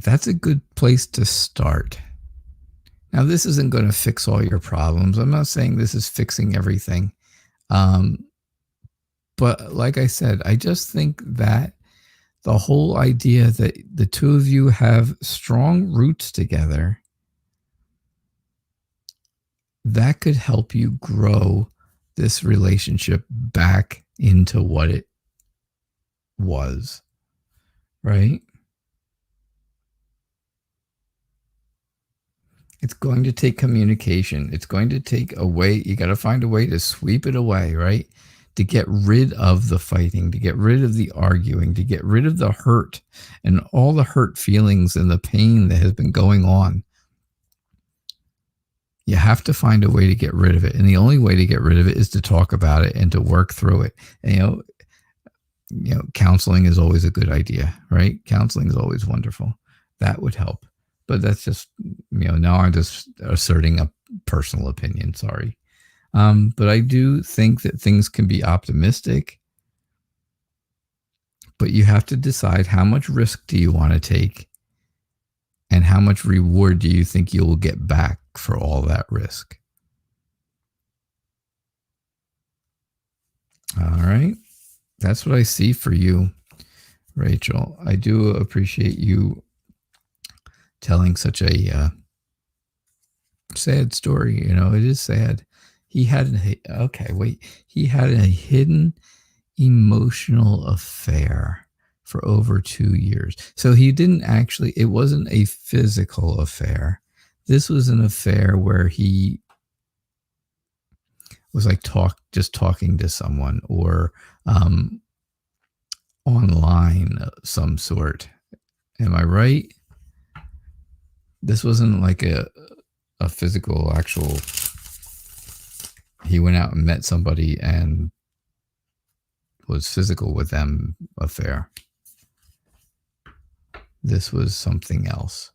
That's a good place to start. Now, this isn't going to fix all your problems. I'm not saying this is fixing everything. But like I said, I just think that the whole idea that the two of you have strong roots together, that could help you grow this relationship back into what it was, right? It's going to take communication. It's going to take a way. You got to find a way to sweep it away, right? To get rid of the fighting, to get rid of the arguing, to get rid of the hurt and all the hurt feelings and the pain that has been going on. You have to find a way to get rid of it. And the only way to get rid of it is to talk about it and to work through it. And, counseling is always a good idea, right? Counseling is always wonderful. That would help. But that's just, now I'm just asserting a personal opinion. Sorry. But I do think that things can be optimistic, but you have to decide how much risk do you want to take and how much reward do you think you will get back for all that risk. All right. That's what I see for you, Rachel. I do appreciate you telling such a sad story. It is sad. He had a hidden emotional affair for over 2 years. So he didn't actually, it wasn't a physical affair. This was an affair where he was like just talking to someone, or online of some sort. Am I right? This wasn't like a physical, actual, he went out and met somebody and was physical with them affair. This was something else.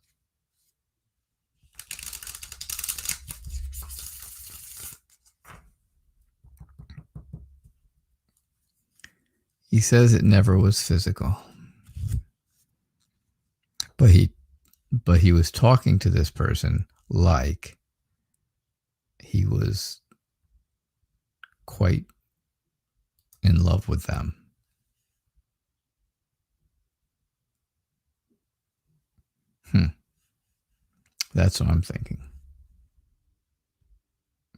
He says it never was physical. But he was talking to this person like he was quite in love with them. That's what I'm thinking.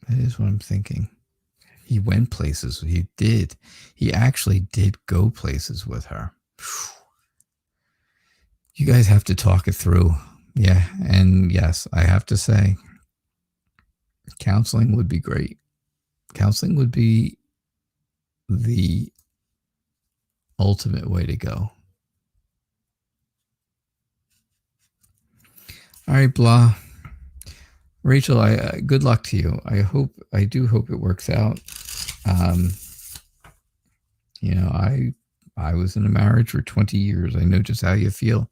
That is what I'm thinking. He went places. He did. He actually did go places with her. You guys have to talk it through. Yeah. And yes, I have to say, counseling would be great. Counseling would be the ultimate way to go. All right, blah. Rachel, good luck to you. I do hope it works out. I was in a marriage for 20 years. I know just how you feel.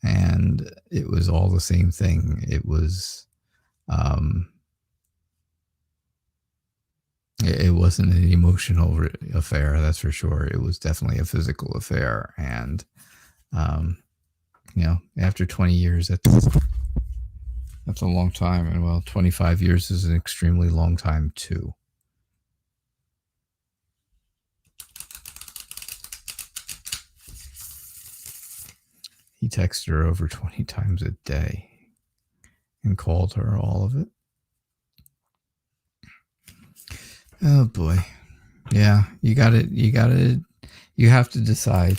And it was all the same thing. It was, it wasn't an emotional affair, that's for sure. It was definitely a physical affair. And, after 20 years, that's a long time. And well, 25 years is an extremely long time too. He texted her over 20 times a day and called her, all of it. Oh boy. Yeah, you have to decide.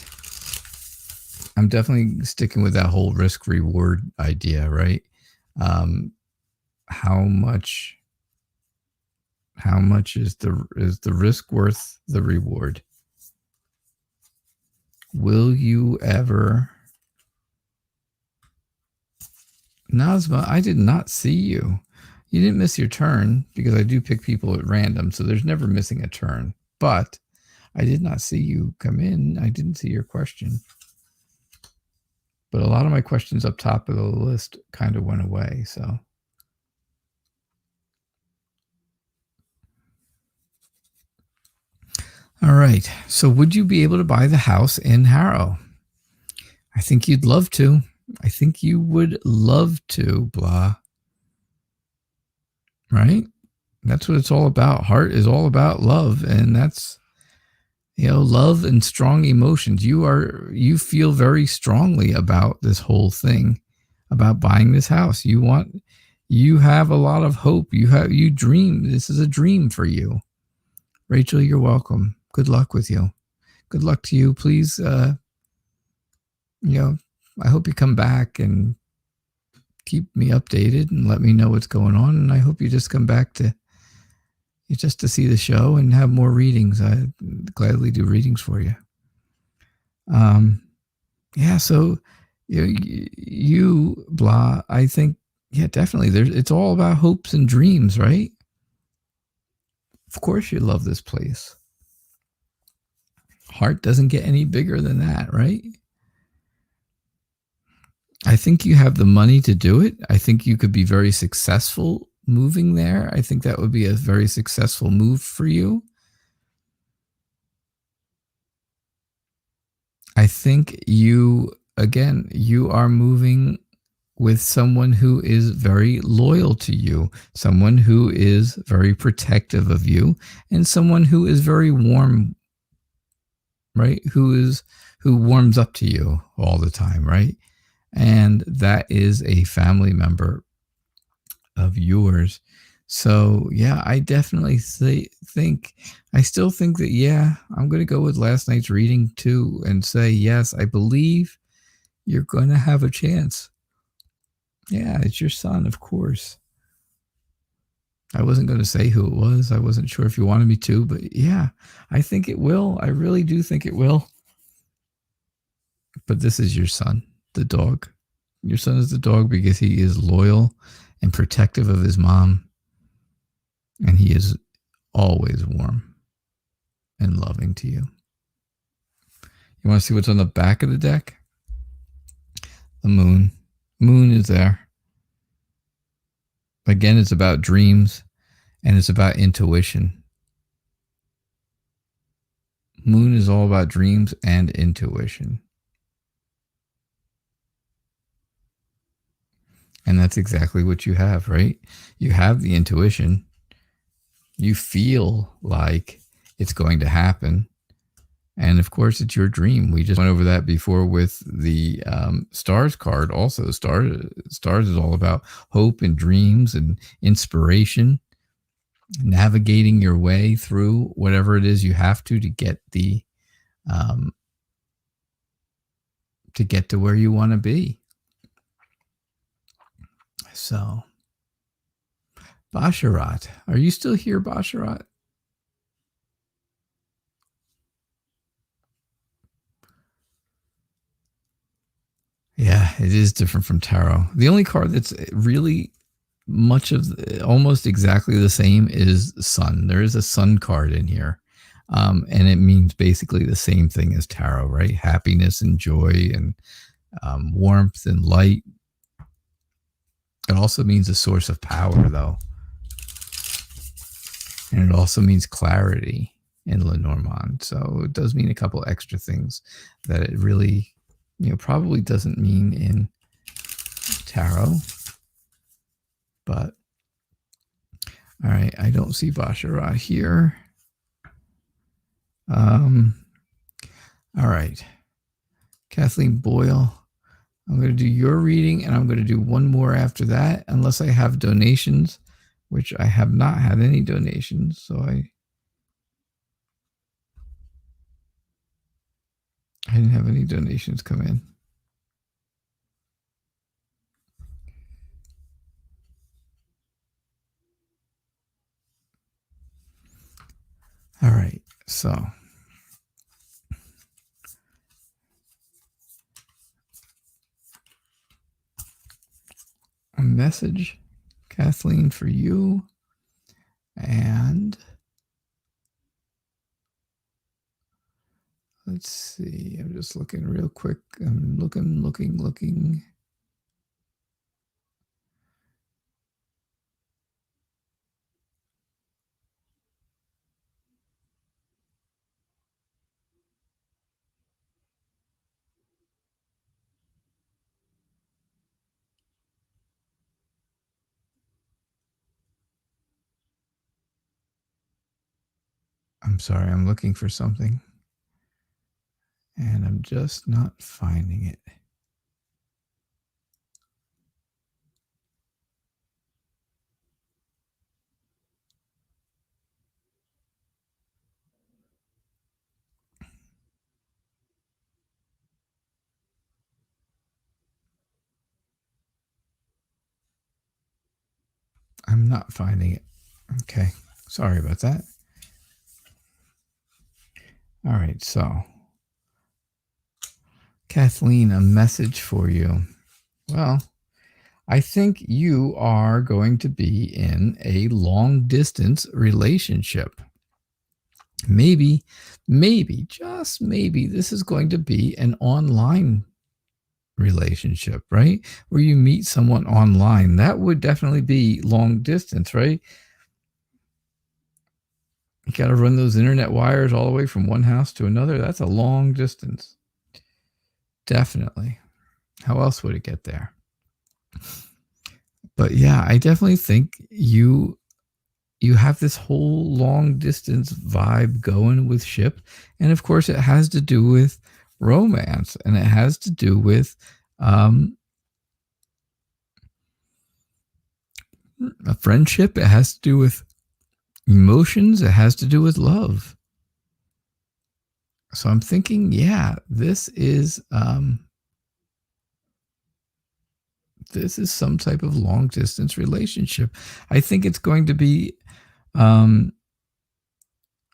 I'm definitely sticking with that whole risk reward idea, right? How much is the risk worth the reward? Will you ever? Nazma, I did not see you. You didn't miss your turn because I do pick people at random, so there's never missing a turn. But I did not see you come in. I didn't see your question. But a lot of my questions up top of the list kind of went away, so. All right. So would you be able to buy the house in Harrow? I think you'd love to. I think you would love to, blah. Right? That's what it's all about. Heart is all about love, and that's, love and strong emotions. You feel very strongly about this whole thing, about buying this house. You have a lot of hope. You dream. This is a dream for you. Rachel, you're welcome. Good luck with you. Good luck to you. Please, I hope you come back and keep me updated and let me know what's going on. And I hope you just come back to see the show and have more readings. I'd gladly do readings for you. So you blah, I think, definitely. It's all about hopes and dreams, right? Of course you love this place. Heart doesn't get any bigger than that, right? I think you have the money to do it. I think you could be very successful moving there. I think that would be a very successful move for you. I think you are moving with someone who is very loyal to you, someone who is very protective of you, and someone who is very warm, right? Who warms up to you all the time, right? And that is a family member of yours. So I definitely I still think that, I'm going to go with last night's reading too and say, yes, I believe you're going to have a chance. Yeah, it's your son, of course. I wasn't going to say who it was. I wasn't sure if you wanted me to, but I think it will. I really do think it will. But this is your son, the dog. Your son is the dog because he is loyal and protective of his mom. And he is always warm and loving to you. You want to see what's on the back of the deck? The moon. Moon is there. Again, it's about dreams and it's about intuition. Moon is all about dreams and intuition. And that's exactly what you have, right? You have the intuition. You feel like it's going to happen. And of course, it's your dream. We just went over that before with the stars card. Also, stars is all about hope and dreams and inspiration, navigating your way through whatever it is you have to get to where you want to be. So, Basharat, are you still here, Basharat? Yeah, it is different from tarot. The only card that's really almost exactly the same is sun. There is a sun card in here. And it means basically the same thing as tarot, right? Happiness and joy and warmth and light. It also means a source of power, though. And it also means clarity in Lenormand. So it does mean a couple extra things that it really, probably doesn't mean in tarot. But, all right, I don't see Basharat here. All right. Kathleen Boyle, I'm going to do your reading, and I'm going to do one more after that, unless I have donations, which I have not had any donations. So I didn't have any donations come in. All right, so a message, Kathleen, for you. And let's see, I'm just looking real quick. I'm looking. I'm sorry, I'm looking for something. And I'm just not finding it. I'm not finding it. Okay, sorry about that. All right, so Kathleen, a message for you. Well, I think you are going to be in a long distance relationship. Maybe, just maybe, this is going to be an online relationship, right? Where you meet someone online. That would definitely be long distance, right? You got to run those internet wires all the way from one house to another. That's a long distance. Definitely. How else would it get there? But yeah, I definitely think you have this whole long distance vibe going with ship. And of course, it has to do with romance, and it has to do with a friendship. It has to do with emotions. It has to do with love. So I'm thinking, yeah, this is some type of long distance relationship. I think it's going to be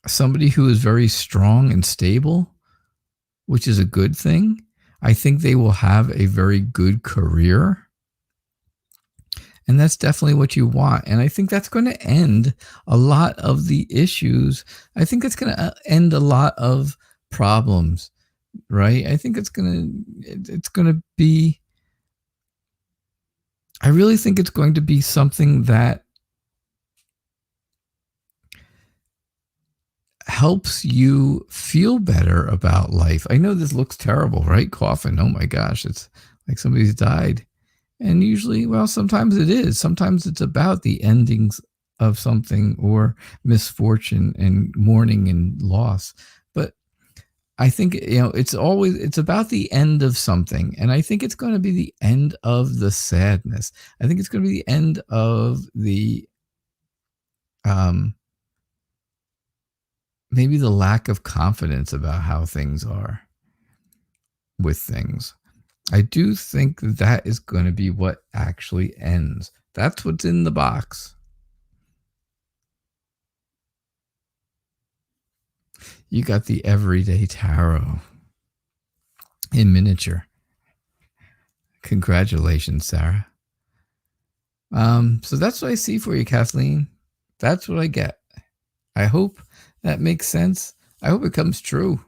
somebody who is very strong and stable, which is a good thing. I think they will have a very good career. And that's definitely what you want. And I think that's going to end a lot of the issues. I think it's going to end a lot of problems, right? I think it's going to be, I really think it's going to be something that helps you feel better about life. I know this looks terrible, right? Coffin. Oh my gosh. It's like somebody's died. And usually, well, sometimes it is. Sometimes it's about the endings of something or misfortune and mourning and loss. But I think, it's about the end of something. And I think it's going to be the end of the sadness. I think it's going to be the end of the, maybe the lack of confidence about how things are with things. I do think that is going to be what actually ends. That's what's in the box. You got the Everyday Tarot in miniature. Congratulations, Sarah. So that's what I see for you, Kathleen. That's what I get. I hope that makes sense. I hope it comes true.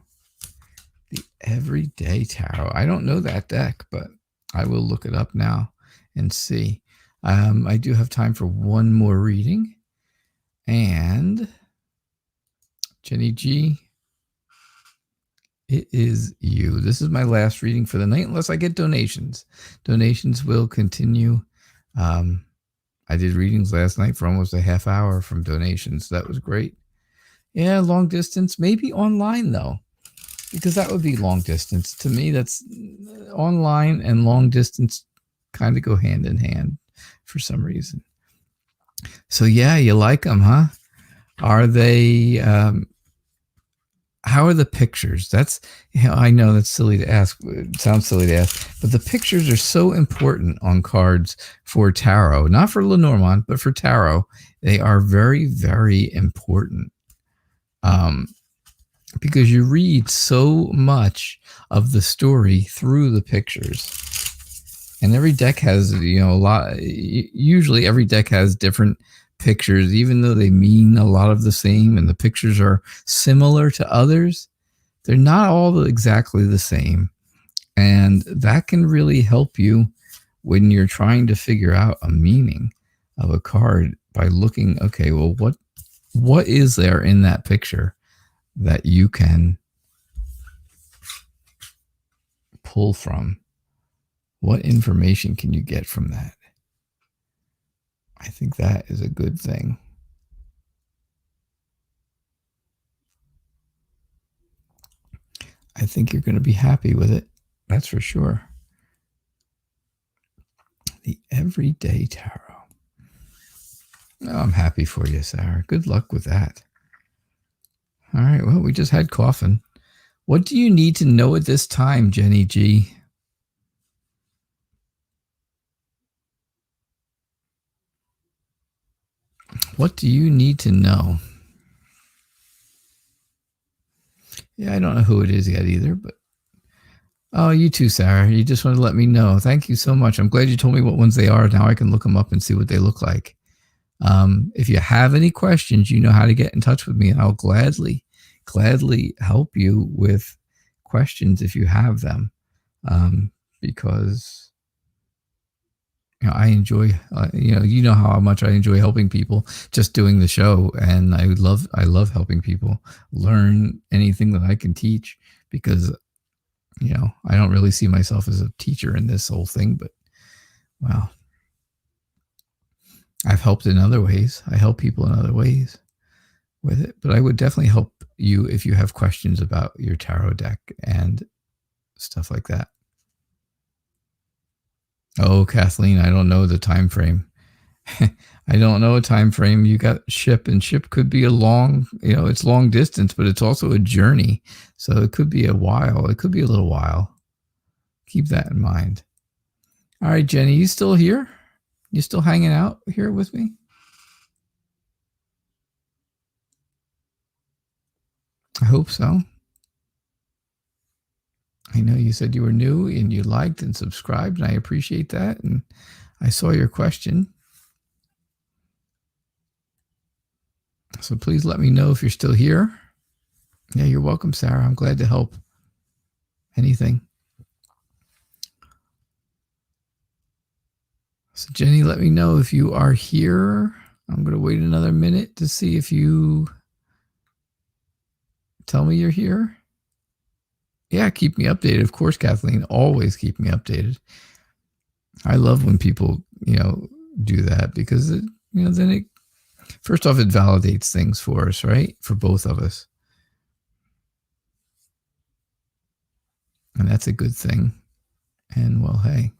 The Everyday Tarot. I don't know that deck, but I will look it up now and see. I do have time for one more reading. And Jenny G, it is you. This is my last reading for the night, unless I get donations. Donations will continue. I did readings last night for almost a half hour from donations. That was great. Yeah, long distance, maybe online though, because that would be long distance. To me, that's online and long distance kind of go hand in hand for some reason. So yeah, you like them, huh? Are they, how are the pictures? That's, I know that's silly to ask. It sounds silly to ask, but the pictures are so important on cards for tarot, not for Lenormand, but for tarot. They are very, very important. Because you read so much of the story through the pictures. And every deck has, a lot. Usually every deck has different pictures, even though they mean a lot of the same and the pictures are similar to others. They're not all exactly the same. And that can really help you when you're trying to figure out a meaning of a card by looking, okay, well, what is there in that picture that you can pull from? What information can you get from that? I think that is a good thing. I think you're going to be happy with it. That's for sure. The Everyday Tarot. Oh, I'm happy for you, Sarah. Good luck with that. All right. Well, we just had Coffin. What do you need to know at this time, Jenny G? What do you need to know? Yeah, I don't know who it is yet either, but oh, you too, Sarah. You just want to let me know. Thank you so much. I'm glad you told me what ones they are. Now I can look them up and see what they look like. If you have any questions, you know how to get in touch with me, and I'll gladly help you with questions if you have them. Because I enjoy, you know how much I enjoy helping people just doing the show, and I love helping people learn anything that I can teach, because I don't really see myself as a teacher in this whole thing, but wow, I've helped in other ways. I help people in other ways with it, but I would definitely help you if you have questions about your tarot deck and stuff like that. Oh, Kathleen, I don't know the time frame. I don't know a time frame. You got ship, and ship could be a long, it's long distance, but it's also a journey. So it could be a while. It could be a little while. Keep that in mind. All right, Jenny, you still here? You still hanging out here with me? I hope so. I know you said you were new and you liked and subscribed, and I appreciate that. And I saw your question. So please let me know if you're still here. Yeah, you're welcome, Sarah. I'm glad to help. Anything. So Jenny, let me know if you are here. I'm going to wait another minute to see if you tell me you're here. Yeah, keep me updated. Of course, Kathleen, always keep me updated. I love when people, do that because, then it, first off, it validates things for us, right? For both of us. And that's a good thing. And well, hey,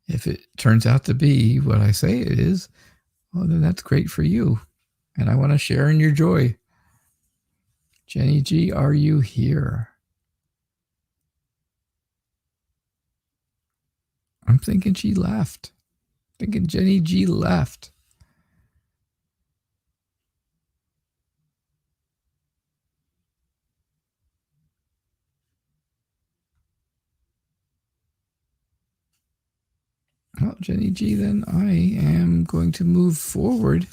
if it turns out to be what I say it is, well, then that's great for you. And I want to share in your joy. Jenny G, are you here? I'm thinking she left. Thinking Jenny G left. Well, Jenny G, then I am going to move forward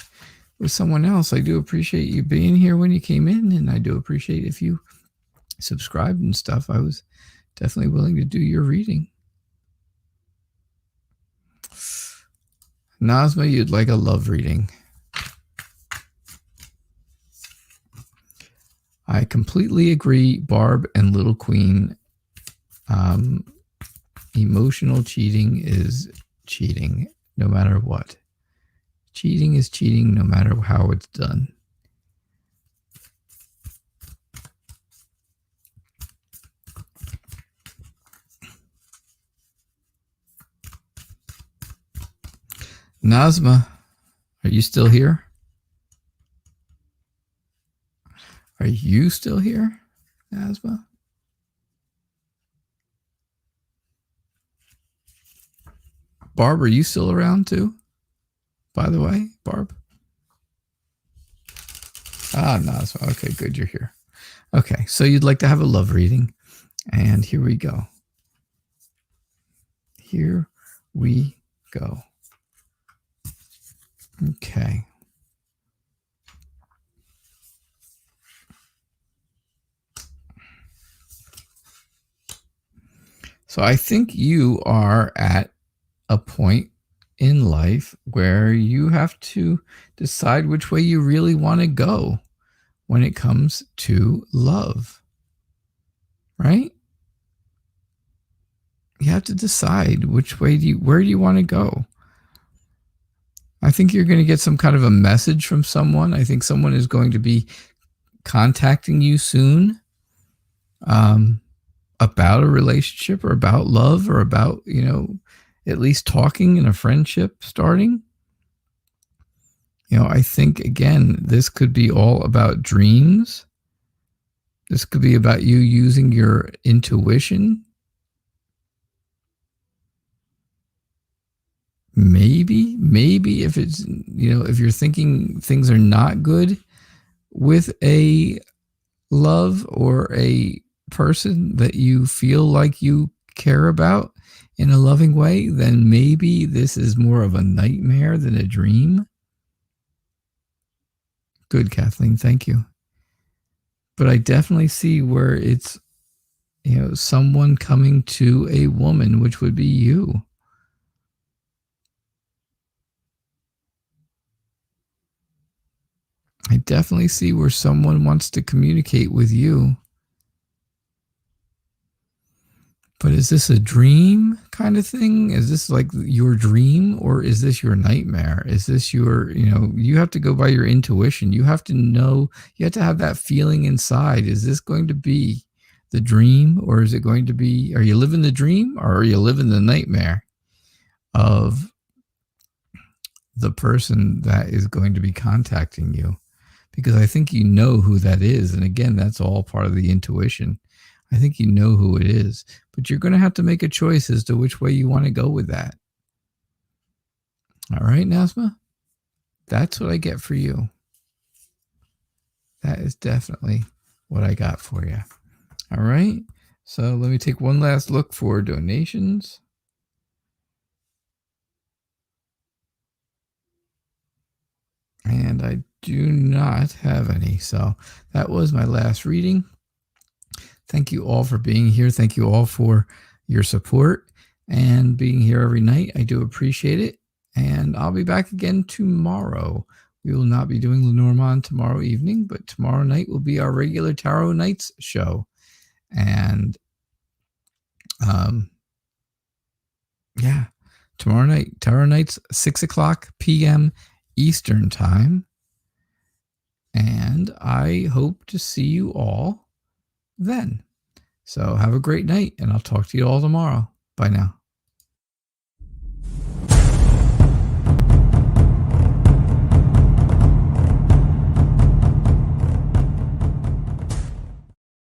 with someone else. I do appreciate you being here when you came in, and I do appreciate if you subscribed and stuff. I was definitely willing to do your reading. Nazma, you'd like a love reading. I completely agree, Barb and Little Queen. Emotional cheating is cheating, no matter what. Cheating is cheating, no matter how it's done. Nazma, are you still here? Are you still here, Nazma? Barb, are you still around too? By the way, Barb? Ah, Nazma. Okay, good, you're here. Okay, so you'd like to have a love reading. And here we go. Here we go. Okay. So I think you are at a point in life where you have to decide which way you really want to go when it comes to love, right? You have to decide which way where do you want to go? I think you're going to get some kind of a message from someone. I think someone is going to be contacting you soon about a relationship or about love or about, at least talking in a friendship starting. I think, again, this could be all about dreams. This could be about you using your intuition. Maybe if it's, if you're thinking things are not good with a love or a person that you feel like you care about in a loving way, then maybe this is more of a nightmare than a dream. Good, Kathleen. Thank you. But I definitely see where it's, someone coming to a woman, which would be you. I definitely see where someone wants to communicate with you. But is this a dream kind of thing? Is this like your dream, or is this your nightmare? Is this your, you have to go by your intuition. You have to know, you have to have that feeling inside. Is this going to be the dream, or is it going to be, are you living the dream, or are you living the nightmare of the person that is going to be contacting you? Because I think you know who that is. And again, that's all part of the intuition. I think you know who it is, but you're going to have to make a choice as to which way you want to go with that. All right, Nazma? That's what I get for you. That is definitely what I got for you. All right? So let me take one last look for donations. And I do not have any. So that was my last reading. Thank you all for being here. Thank you all for your support and being here every night. I do appreciate it. And I'll be back again tomorrow. We will not be doing Lenormand tomorrow evening, but tomorrow night will be our regular Tarot Nights show. And yeah, tomorrow night, Tarot Nights, 6 o'clock p.m. Eastern Time. And I hope to see you all then. So have a great night, and I'll talk to you all tomorrow. Bye now.